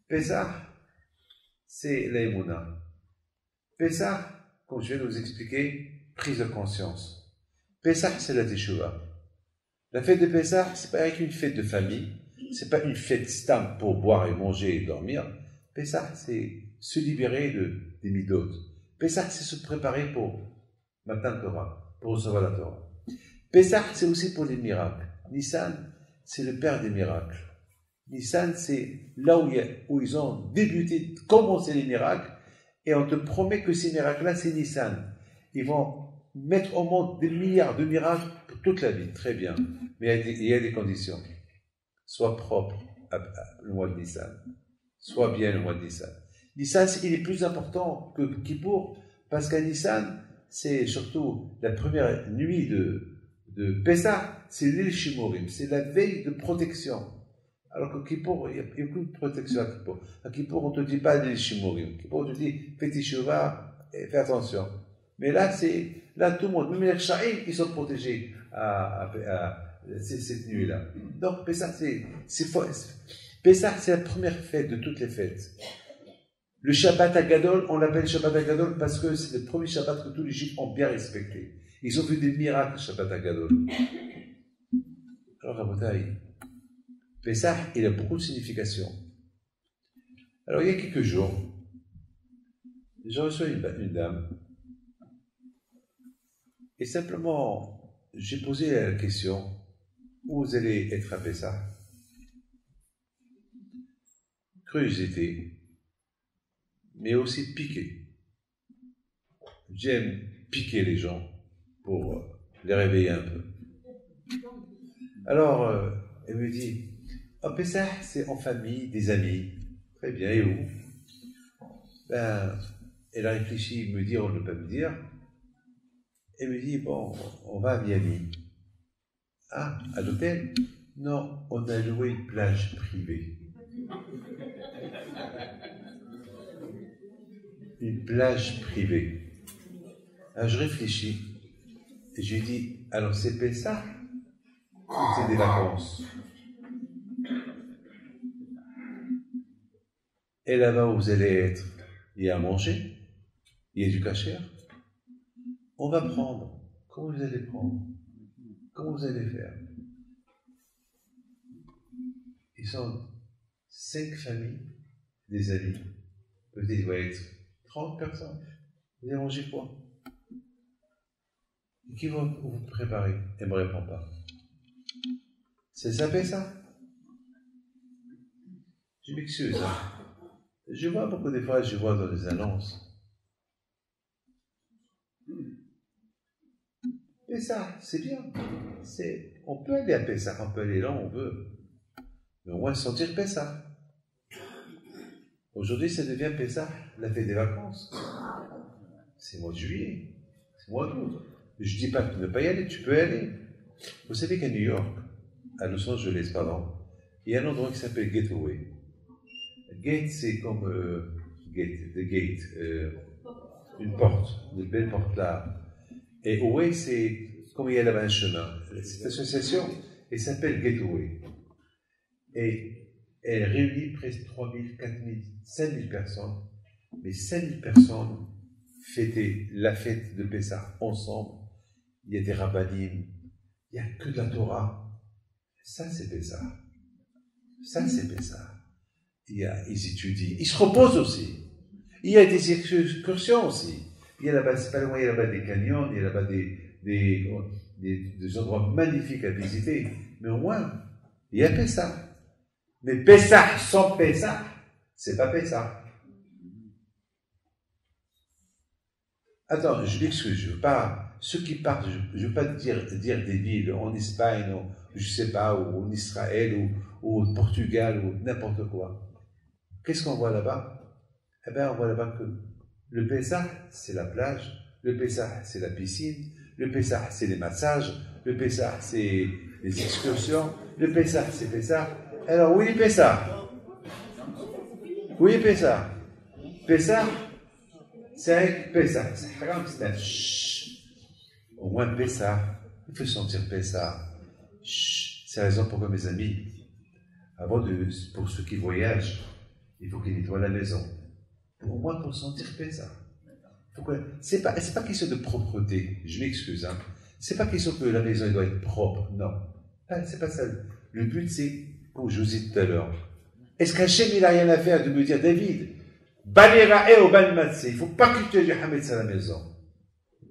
Pessah, c'est l'aïmouna. Pessah, comme je vais nous expliquer, prise de conscience. Pessah, c'est la teshuva. La fête de Pessah, c'est pas avec une fête de famille, c'est pas une fête stam pour boire et manger et dormir. Pessah, c'est se libérer des midot. Pessah, c'est se préparer pour Matan Torah, pour recevoir la Torah. Pessah, c'est aussi pour les miracles. Nissan, c'est le père des miracles. Nissan, c'est là où ils ont débuté, commencé les miracles, et on te promet que ces miracles-là, c'est Nissan. Ils vont mettre au monde des milliards de miracles pour toute la vie, très bien. Mais il y a des conditions. Sois propre le mois de Nissan. Sois bien le mois de Nissan. Nissan, il est plus important que Kippour, parce qu'à Nissan, c'est surtout la première nuit de Pessah, c'est l'El Shimorim, c'est la veille de protection. Alors que Kippour, il n'y a aucune protection à Kippour. À Kippour, on ne te dit pas l'El Shimorim. Kippour, on te dit fais teshuva et fais attention. Mais là, tout le monde, même les Shahim, ils sont protégés cette nuit-là. Donc, Pessah, Pessah, c'est la première fête de toutes les fêtes. Le Shabbat Agadol, on l'appelle Shabbat Agadol parce que c'est le premier Shabbat que tous les Juifs ont bien respecté. Ils ont vu des miracles, Shabbat Agadol. Alors, Rabotai, Pessah, il a beaucoup de signification. Alors, il y a quelques jours, j'ai reçu une dame, et simplement, j'ai posé la question, où vous allez être à Pessah? Curiosité, mais aussi piquer. J'aime piquer les gens pour les réveiller un peu. Alors, elle me dit, Pessah, c'est en famille, des amis. Très bien, et où? Ben, Elle a réfléchi, me dire ou ne pas me dire. Elle me dit, bon, on va à Miami. Ah, à l'hôtel? Non, on a loué une plage privée. Une plage privée. Alors je réfléchis et je lui dis, alors c'est Pessah ou c'est des vacances? Et là-bas où vous allez être, il y a à manger, il y a du kasher. On va prendre. Comment vous allez prendre? Comment vous allez faire? Ils sont 5 familles, des amis. Peut-être il va être 30 personnes. Vous allez manger quoi? Et qui va vous préparer? Elle ne me répond pas. C'est ça, ça? Je m'excuse. Hein. Je vois beaucoup de fois, je vois dans les annonces. Pessah, c'est bien. On peut aller à Pessah, on peut aller là où on veut. Mais au moins sentir Pessah. Aujourd'hui, ça devient Pessah, la fête des vacances. C'est mois de juillet, c'est mois d'août. Je ne dis pas ne pas y aller, tu peux y aller. Vous savez qu'à New York, à Los Angeles, pardon, il y a un endroit qui s'appelle Gateway. Gate, c'est comme gate, the gate, une porte, une belle porte là. Et Way, c'est comme il y a là-bas un chemin. Cette association, elle s'appelle Gateway. Et elle réunit presque 3 000, 4 000, 5 000 personnes. Mais 5 000 personnes fêtaient la fête de Pessah ensemble. Il y a des rabbinim, il n'y a que de la Torah. Ça, c'est Pessah. Ça, c'est Pessah. Ils étudient. Ils se reposent aussi. Il y a des excursions aussi. Il y a là-bas, c'est pas loin, il y a là-bas des canyons, il y a là-bas des endroits magnifiques à visiter. Mais au moins, il y a Pessah. Mais Pessah sans Pessah, c'est pas Pessah. Attends, je m'excuse, je veux pas, ceux qui partent, je veux pas dire des villes en Espagne, ou je sais pas, ou en Israël, ou au Portugal, ou n'importe quoi. Qu'est-ce qu'on voit là-bas? Eh bien, on voit là-bas que le Pessah, c'est la plage, le Pessah, c'est la piscine, le Pessah, c'est les massages, le Pessah, c'est les excursions, le Pessah, c'est Pessah. Alors, où est Pessah? Où est Pessah? Pessah, c'est avec Pessah. C'est haram, c'est un chut. Au moins Pessah, il faut sentir Pessah. Chut. C'est la raison pourquoi mes amis, pour ceux qui voyagent, il faut qu'ils nettoient la maison. Au moins pour sentir Pessah. C'est pas question de propreté, je m'excuse. Hein. C'est pas question que la maison doit être propre, non. C'est pas ça. Le but c'est, comme je vous ai dit tout à l'heure, est-ce qu'Hachem il n'a rien à faire de me dire, David, Banerae au ban matzé, il ne faut pas que tu aies du hametz à la maison.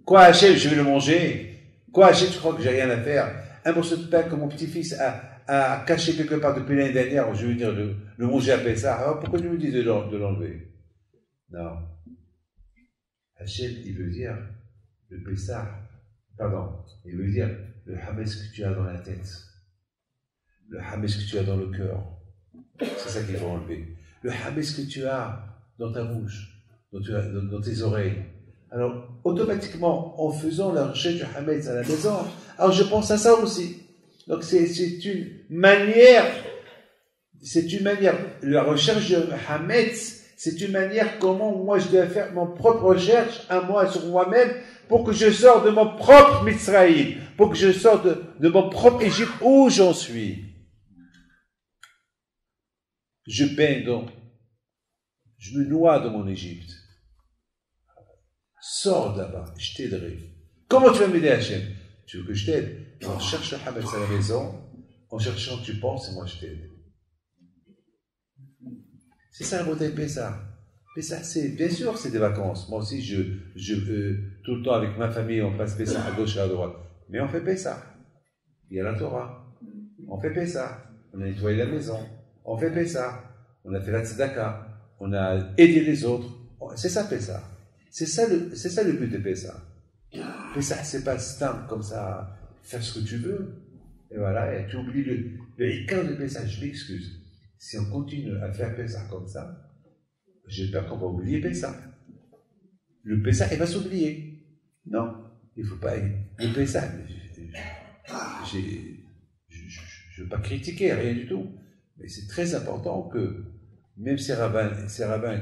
Quoi Hachem, je vais le manger? Quoi Hachem, tu crois que j'ai rien à faire? Un morceau de pain que mon petit-fils a caché quelque part depuis l'année dernière, je veux dire le manger à Pessah. Alors pourquoi tu me dis de l'enlever? Non. Hachem, il veut dire le Pessah, il veut dire le hametz que tu as dans la tête, le hametz que tu as dans le cœur. C'est ça qu'il faut enlever. Le hametz que tu as dans ta bouche, dans tes oreilles. Alors, automatiquement, en faisant la recherche du hametz à la maison, alors je pense à ça aussi. Donc, c'est une manière, la recherche du hametz, c'est une manière comment moi je dois faire mon propre recherche à moi, sur moi-même, pour que je sorte de mon propre Mitzraïm, pour que je sorte de mon propre Égypte où j'en suis. Je baigne donc, je me noie dans mon Égypte. Sors là-bas, je t'aiderai. Comment tu vas m'aider, Hachem? Tu veux que je t'aide? On cherche le hametz à la maison, en cherchant que tu penses, et moi je t'aide. C'est ça la beauté de Pessah. Pessah, bien sûr, c'est des vacances. Moi aussi, tout le temps avec ma famille, on passe Pessah à gauche et à droite. Mais on fait Pessah. Il y a la Torah. On fait Pessah. On a nettoyé la maison. On fait Pessah. On a fait la tzedaka. On a aidé les autres. C'est ça Pessah. C'est ça le but de Pessah. Pessah, c'est pas simple comme ça, faire ce que tu veux. Et voilà, et tu oublies le écart de Pessah. Je m'excuse. Si on continue à faire Pessah comme ça, j'ai peur qu'on va oublier Pessah. le Pessah, il va s'oublier. Non, il ne faut pas. Le Pessah, je ne veux pas critiquer, rien du tout. Mais c'est très important que même ces rabbins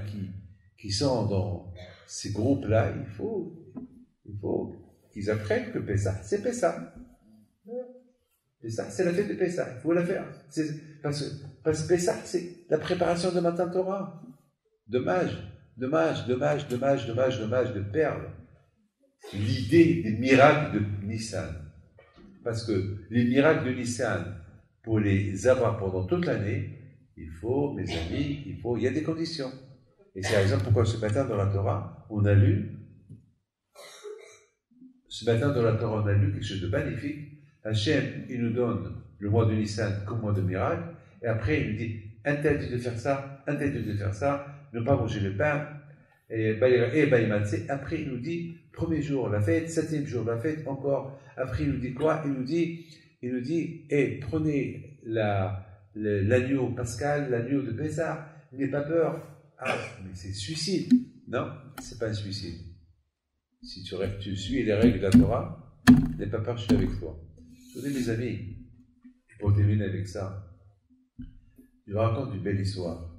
qui sont dans ces groupes-là, il faut qu'ils apprennent que Pessah, c'est Pessah. Pessah, c'est la fête de Pessah, il faut la faire. Parce que Pessah, c'est la préparation de Matan Torah. Dommage de perdre l'idée des miracles de Nissan. Parce que les miracles de Nissan, pour les avoir pendant toute l'année, il faut, mes amis, il y a des conditions. Et c'est par exemple pourquoi ce matin dans la Torah, on a lu quelque chose de magnifique. Hachem, il nous donne le mois de Nissan comme mois de miracle, et après il nous dit interdit de faire ça, ne pas manger le pain, et après il nous dit premier jour la fête, septième jour la fête encore, après il nous dit quoi? Il nous dit prenez l'agneau pascal, l'agneau de Pessah, n'ayez pas peur. Ah, mais c'est suicide. Non, c'est pas un suicide. Si tu suis les règles de la Torah, n'aie pas peur, je suis avec toi. Vous savez, mes amis, et pour terminer avec ça, je vous raconte une belle histoire.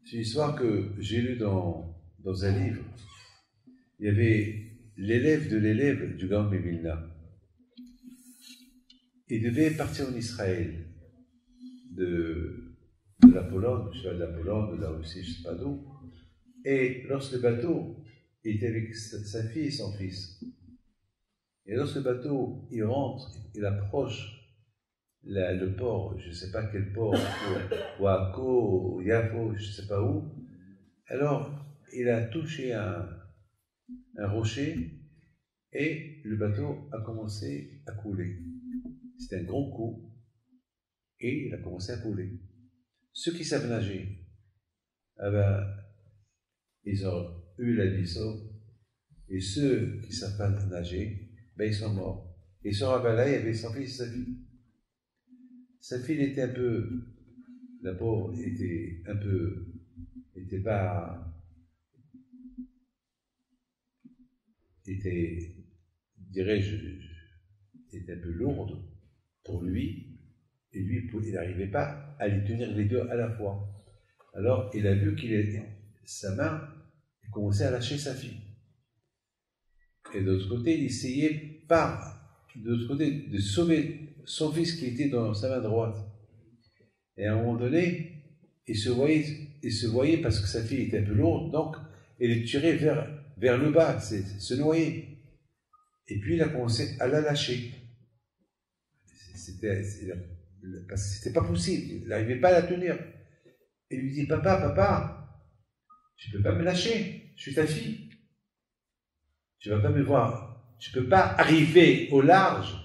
C'est une histoire que j'ai lue dans un livre. Il y avait l'élève de l'élève du Gaon de Vilna. Il devait partir en Israël, de la Pologne, je sais pas, de la Pologne, de la Russie, je ne sais pas d'où. Et lorsque le bateau était avec sa fille et son fils, et lorsque le bateau, il rentre, il approche le port, je ne sais pas quel port, Ouako, Yafo, je ne sais pas où, alors il a touché un rocher et le bateau a commencé à couler. C'était un grand coup et il a commencé à couler. Ceux qui savent nager, ils ont eu la vie sauve, et ceux qui ne savent pas nager, ils sont morts. Et ce rabbin-là, il y avait son fils et sa fille. Sa fille était un peu, la pauvre était était un peu lourde pour lui, et lui, il n'arrivait pas à les tenir les deux à la fois. Alors, il a vu sa main commençait à lâcher sa fille. Et de l'autre côté, il essayait de sauver son fils qui était dans sa main droite. Et à un moment donné, il se voyait parce que sa fille était un peu lourde, donc il est tiré vers le bas, se noyer. Et puis il a commencé à la lâcher. Parce que c'était pas possible, il n'arrivait pas à la tenir. Et il lui dit, papa, tu peux pas me lâcher, je suis ta fille. Tu vas pas me voir, tu peux pas arriver au large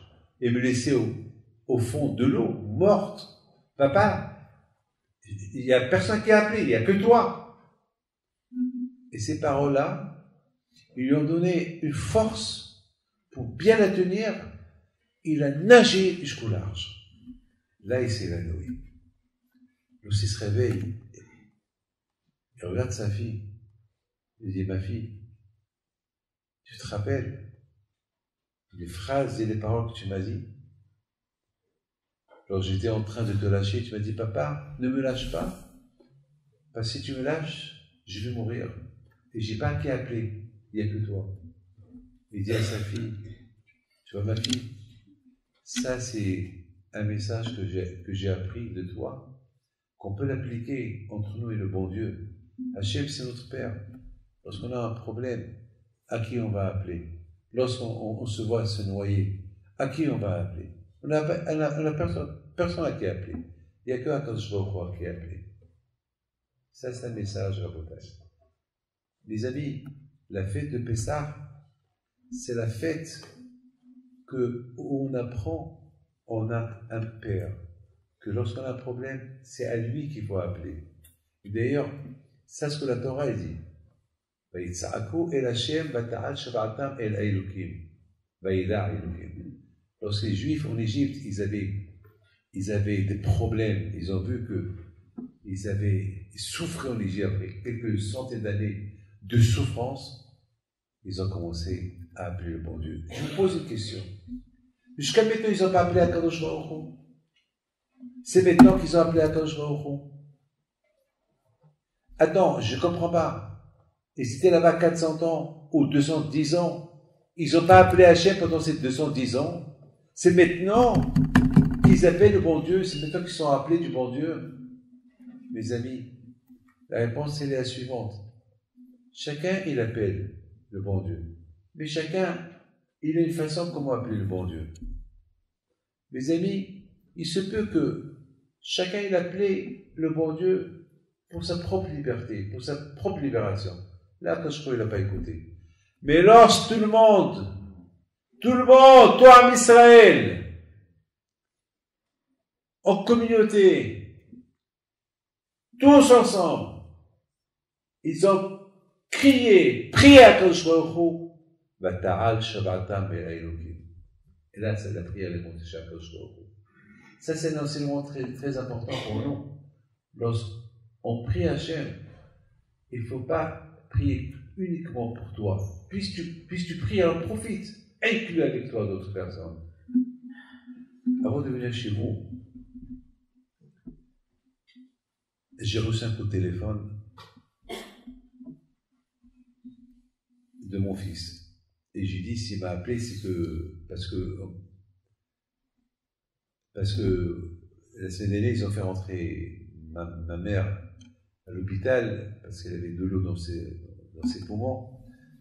et me laisser au fond de l'eau, morte. Papa, il n'y a personne qui a appelé, il n'y a que toi. Et ces paroles-là, ils lui ont donné une force pour bien la tenir. Il a nagé jusqu'au large. Là, il s'est évanoui. Lorsqu'il se réveille, il regarde sa fille. Il dit, ma fille, tu te rappelles les phrases et les paroles que tu m'as dit? Alors j'étais en train de te lâcher, tu m'as dit, papa, ne me lâche pas. Parce que si tu me lâches, je vais mourir. Et je n'ai pas qui appeler, il n'y a que toi. Il dit à sa fille, tu vois ma fille, ça c'est un message que j'ai appris de toi, qu'on peut l'appliquer entre nous et le bon Dieu. Hachem, c'est notre Père. Lorsqu'on a un problème, à qui on va appeler? Lorsqu'on se voit se noyer, à qui on va appeler? On n'a personne à qui appeler. Il n'y a que Akadosh Baruch Hu qui est appelé. Ça, c'est un message à votre âge. Les amis, la fête de Pessah, c'est la fête où on apprend, on a un Père, que lorsqu'on a un problème, c'est à lui qu'il faut appeler. Et d'ailleurs, c'est ce que la Torah dit. Lorsque les Juifs en Égypte, ils avaient des problèmes, ils ont vu qu'ils souffraient en Égypte après quelques centaines d'années de souffrance, ils ont commencé à appeler le bon Dieu. Je vous pose une question. Jusqu'à maintenant, ils n'ont pas appelé Akadosh Baruch Hu. C'est maintenant qu'ils ont appelé Akadosh Baruch Hu. Attends, je ne comprends pas. Ils étaient là-bas 400 ans ou 210 ans. Ils n'ont pas appelé Hachem pendant ces 210 ans. C'est maintenant qu'ils appellent le bon Dieu. C'est maintenant qu'ils sont appelés du bon Dieu. Mes amis, la réponse est la suivante. Chacun, il appelle le bon Dieu. Mais chacun, il a une façon comment appeler le bon Dieu. Mes amis, il se peut que chacun, il appelé le bon Dieu pour sa propre liberté, pour sa propre libération. Là, quand je crois, il n'a pas écouté. Mais lorsque tout le monde, toi, en Israël, en communauté, tous ensemble, ils ont crié, prié à Kadosh Baruch Hu, Vata'al Shabbatam Elokim. Et là, c'est la prière de Kadosh Baruch Hu. Ça, c'est un enseignement très, très important pour nous. Lorsqu'on prie à Hachem, il ne faut pas prier uniquement pour toi. Puisque tu pries, alors profite. Inclus avec toi d'autres personnes. Avant de venir chez vous, j'ai reçu un coup de téléphone de mon fils. Et j'ai dit, s'il m'a appelé, c'est que parce que la semaine dernière, ils ont fait rentrer ma mère à l'hôpital parce qu'elle avait de l'eau dans ses poumons.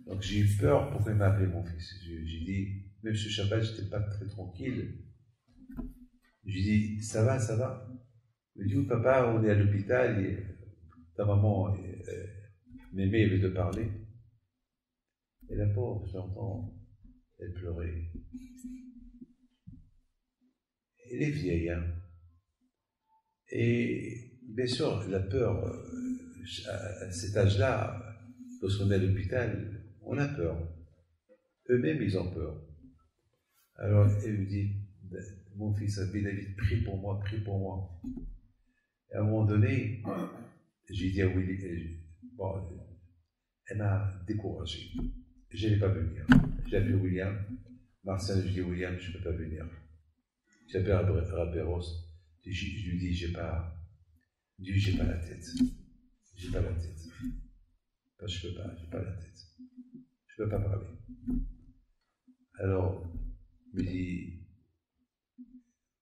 Donc j'ai eu peur. Pourquoi il m'a appelé mon fils? J'ai dit, même ce Shabbat, j'étais pas très tranquille. J'ai dit, ça va? Il m'a dit, oui, papa, on est à l'hôpital et ta maman, Mémé, avait de parler. Et la pauvre, j'entends, elle pleurait. Elle est vieille, hein. Et bien sûr, la peur, à cet âge-là, lorsqu'on est à l'hôpital, on a peur. Eux-mêmes, ils ont peur. Alors, elle lui dit, mon fils, David, prie pour moi. Et à un moment donné, j'ai dit à Willy, bon, elle m'a découragé. Je n'allais pas venir. J'ai appelé William. Marcel, je dis, William, je ne peux pas venir. J'ai appelé Rabéros. Je lui dis, j'ai pas la tête. J'ai pas la tête. Parce que j'ai pas la tête. Je ne peux pas parler. Alors, il me dit,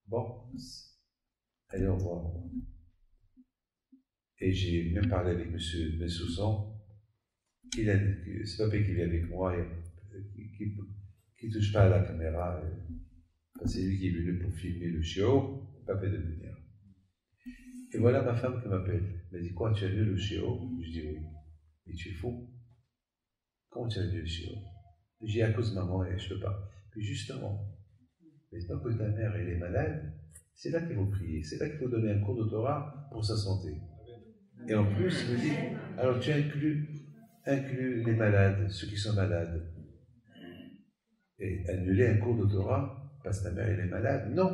bon, allez, au revoir. Et j'ai même parlé avec M. Soussan. C'est pas qui vient avec moi, qui ne touche pas à la caméra. C'est lui qui est venu pour filmer le show, pas fait de venir. Et voilà ma femme qui m'appelle. Elle m'a dit, quoi, tu as vu le show? Je dis oui. Mais tu es fou. Comment tu as vu le show? Je dis, à cause de maman, et je ne peux pas. Puis justement, maintenant que ta mère elle est malade, c'est là qu'il faut prier, c'est là qu'il faut donner un cours de Torah pour sa santé. Et en plus, il me dit, alors tu inclus les malades, ceux qui sont malades. Et annuler un cours de Torah parce que ta mère elle est malade? Non.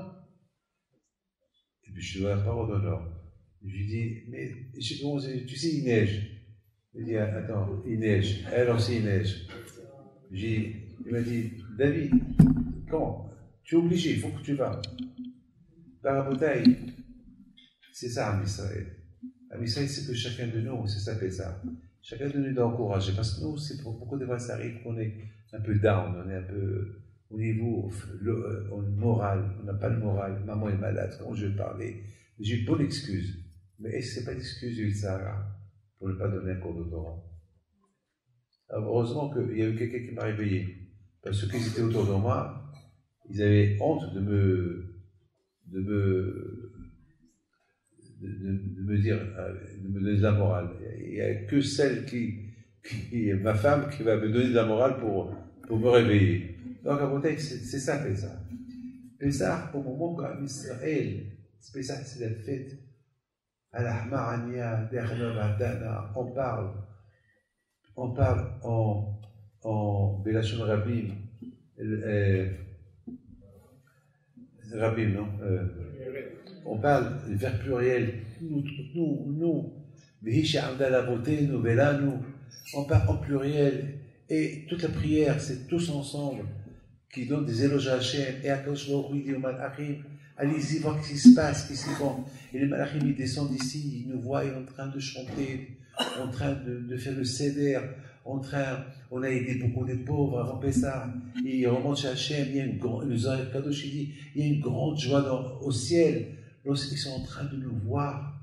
Et puis je dois la parole d'honneur. Je lui dis, mais tu sais, il neige. Il dit, attends, il neige. Alors aussi, il neige. Il m'a dit, David, comment? Tu es obligé, il faut que tu vas. Par la bouteille, c'est ça, Am Israël. Am Israël, c'est que chacun de nous, c'est ça fait ça. Chacun de nous doit encourager. Parce que nous, c'est pour beaucoup de fois, ça arrive qu'on est un peu down, on est un peu au niveau moral, on n'a pas le moral. Maman est malade, quand je vais parler. J'ai une bonne excuse. Mais est-ce que ce n'est pas l'excuse du Sahara pour ne pas donner un cours de Torah? Alors, heureusement qu'il y a eu quelqu'un qui m'a réveillé. Parce que ceux qui étaient autour de moi, ils avaient honte de me dire, de me donner de la morale. Il n'y a que celle ma femme, qui va me donner de la morale pour me réveiller. Donc, à Bouteille, c'est ça, Pessah. Pessah, au moment où Israël, Pessah, c'est la fête. Al-Ahmarania, Dernov, Adana, on parle en Belashon Rabim, Rabim, non? On parle du verbe pluriel, nous, Vihisha Amda la beauté, nous, Vela, nous. On parle en pluriel, Et toute la prière, c'est tous ensemble qui donnent des éloges à Hachem. Et Akadosh Baruch Hu dit aux Malachim, allez-y voir ce qui se passe, qu'est-ce qu'ils font. Et les Malachim, ils descendent ici, ils nous voient en train de chanter, en train de faire le seder, on a aidé beaucoup de pauvres avant Pessah. Et ils remontent chez Hachem, il y a une grande, Kadosh, il dit, il y a une grande joie au ciel lorsqu'ils sont en train de nous voir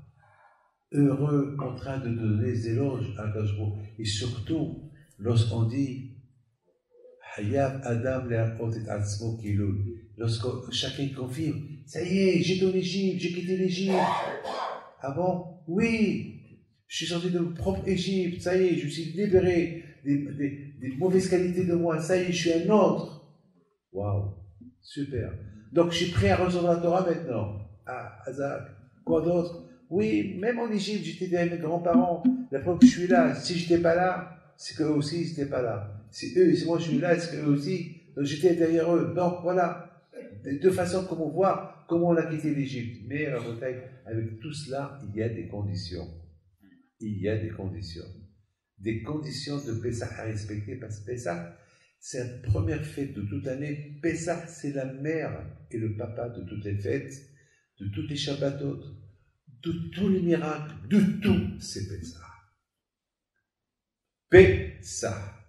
heureux, en train de donner des éloges à Kadosh Baruch Hu. Et surtout, lorsqu'on dit Hayab Adam le'achot et atzmo kilul, lorsque chacun confirme, ça y est, j'étais en Égypte, j'ai quitté l'Égypte. Ah bon? Oui, je suis sorti de mon propre Égypte, ça y est, je suis libéré des mauvaises qualités de moi, ça y est, je suis un autre. Waouh, super. Donc je suis prêt à recevoir la Torah maintenant. Ah, Hazak, quoi d'autre? Oui, même en Égypte, j'étais derrière mes grands-parents. La preuve que je suis là, si je n'étais pas là, c'est qu'eux aussi, ils n'étaient pas là. Si eux, si moi je suis là, c'est qu'eux aussi, donc j'étais derrière eux. Donc voilà, de deux façons comment voir comment on a quitté l'Égypte. Mais avec tout cela, il y a des conditions. Il y a des conditions. Des conditions de Pessah à respecter, parce que Pessah, c'est la première fête de toute l'année. Pessah, c'est la mère et le papa de toutes les fêtes, de toutes les Shabbatot, de tous les miracles, de tout, c'est Pessah. Pessah.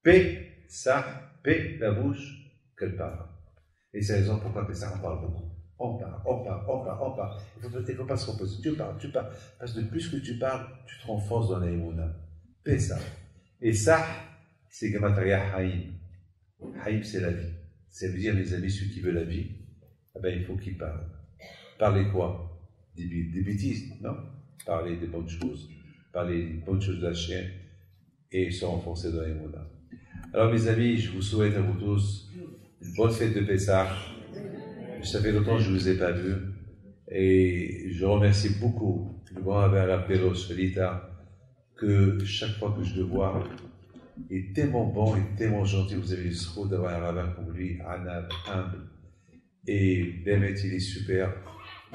Pessah, P, la bouche, qu'elle parle. Et c'est la raison pourquoi Pessah, on parle beaucoup. On parle. Il faut pas se reposer. Tu parles. Parce que plus que tu parles, tu te renforces dans la Emouna. Pessah. Et ça, c'est Gematria Haïm. Haïm, c'est la vie. Ça veut dire, mes amis, ceux qui veulent la vie, eh ben, il faut qu'ils parlent. Parler quoi? Des bêtises, non? Parler des bonnes choses. Parler des bonnes choses de la chaîne et se renforcer dans les mots-là. Alors, mes amis, je vous souhaite à vous tous une bonne fête de Pessah. Ça fait longtemps que je ne vous ai pas vu. Et je remercie beaucoup le grand Rabbin Rappelos Felita, que chaque fois que je le vois, il est tellement bon et tellement gentil. Vous avez le sroud d'avoir un rabbin comme lui, humble. Et Bémet, il est super.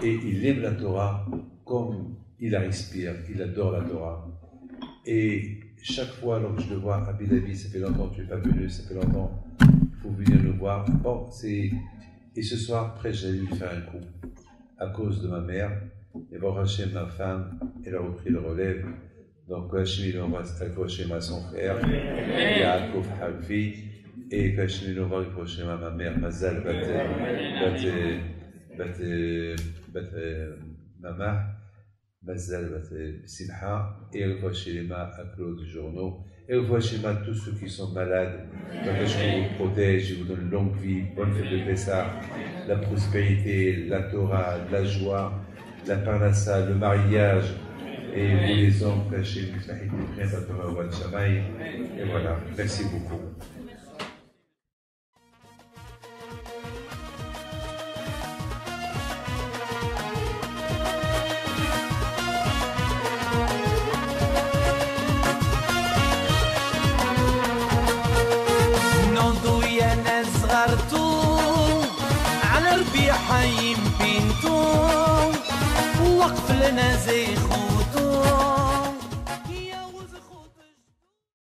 Et il aime la Torah comme il la respire. Il adore la Torah. Et chaque fois, alors que je le vois à Bilavi, ça fait longtemps que tu n'es pas venu, ça fait longtemps, il faut venir le voir. Bon, et ce soir, après, j'allais lui faire un coup à cause de ma mère. Et bon, Hachem, ma femme, elle a repris le relève. Donc, Hachem, il embrasse Hachem à son frère, Yaakov Halfi, et Hachem, il embrasse Hachem à ma mère, Mazal, Mama, Mazal, Simha, et Hachem à Claude Journaux, et Hachem à tous ceux qui sont malades. Donc, Hachem vous protège, il vous donne longue vie, bonne fête de Pessah, la prospérité, la Torah, la joie, la parnassa, le mariage. Et vous les hommes, cachez le Mifahid de Prien, Batora, Wan Shamaï. Et voilà, merci beaucoup. نوضو يا ناس غرتو على ربيع حايم بنتو وقف لنا زيخو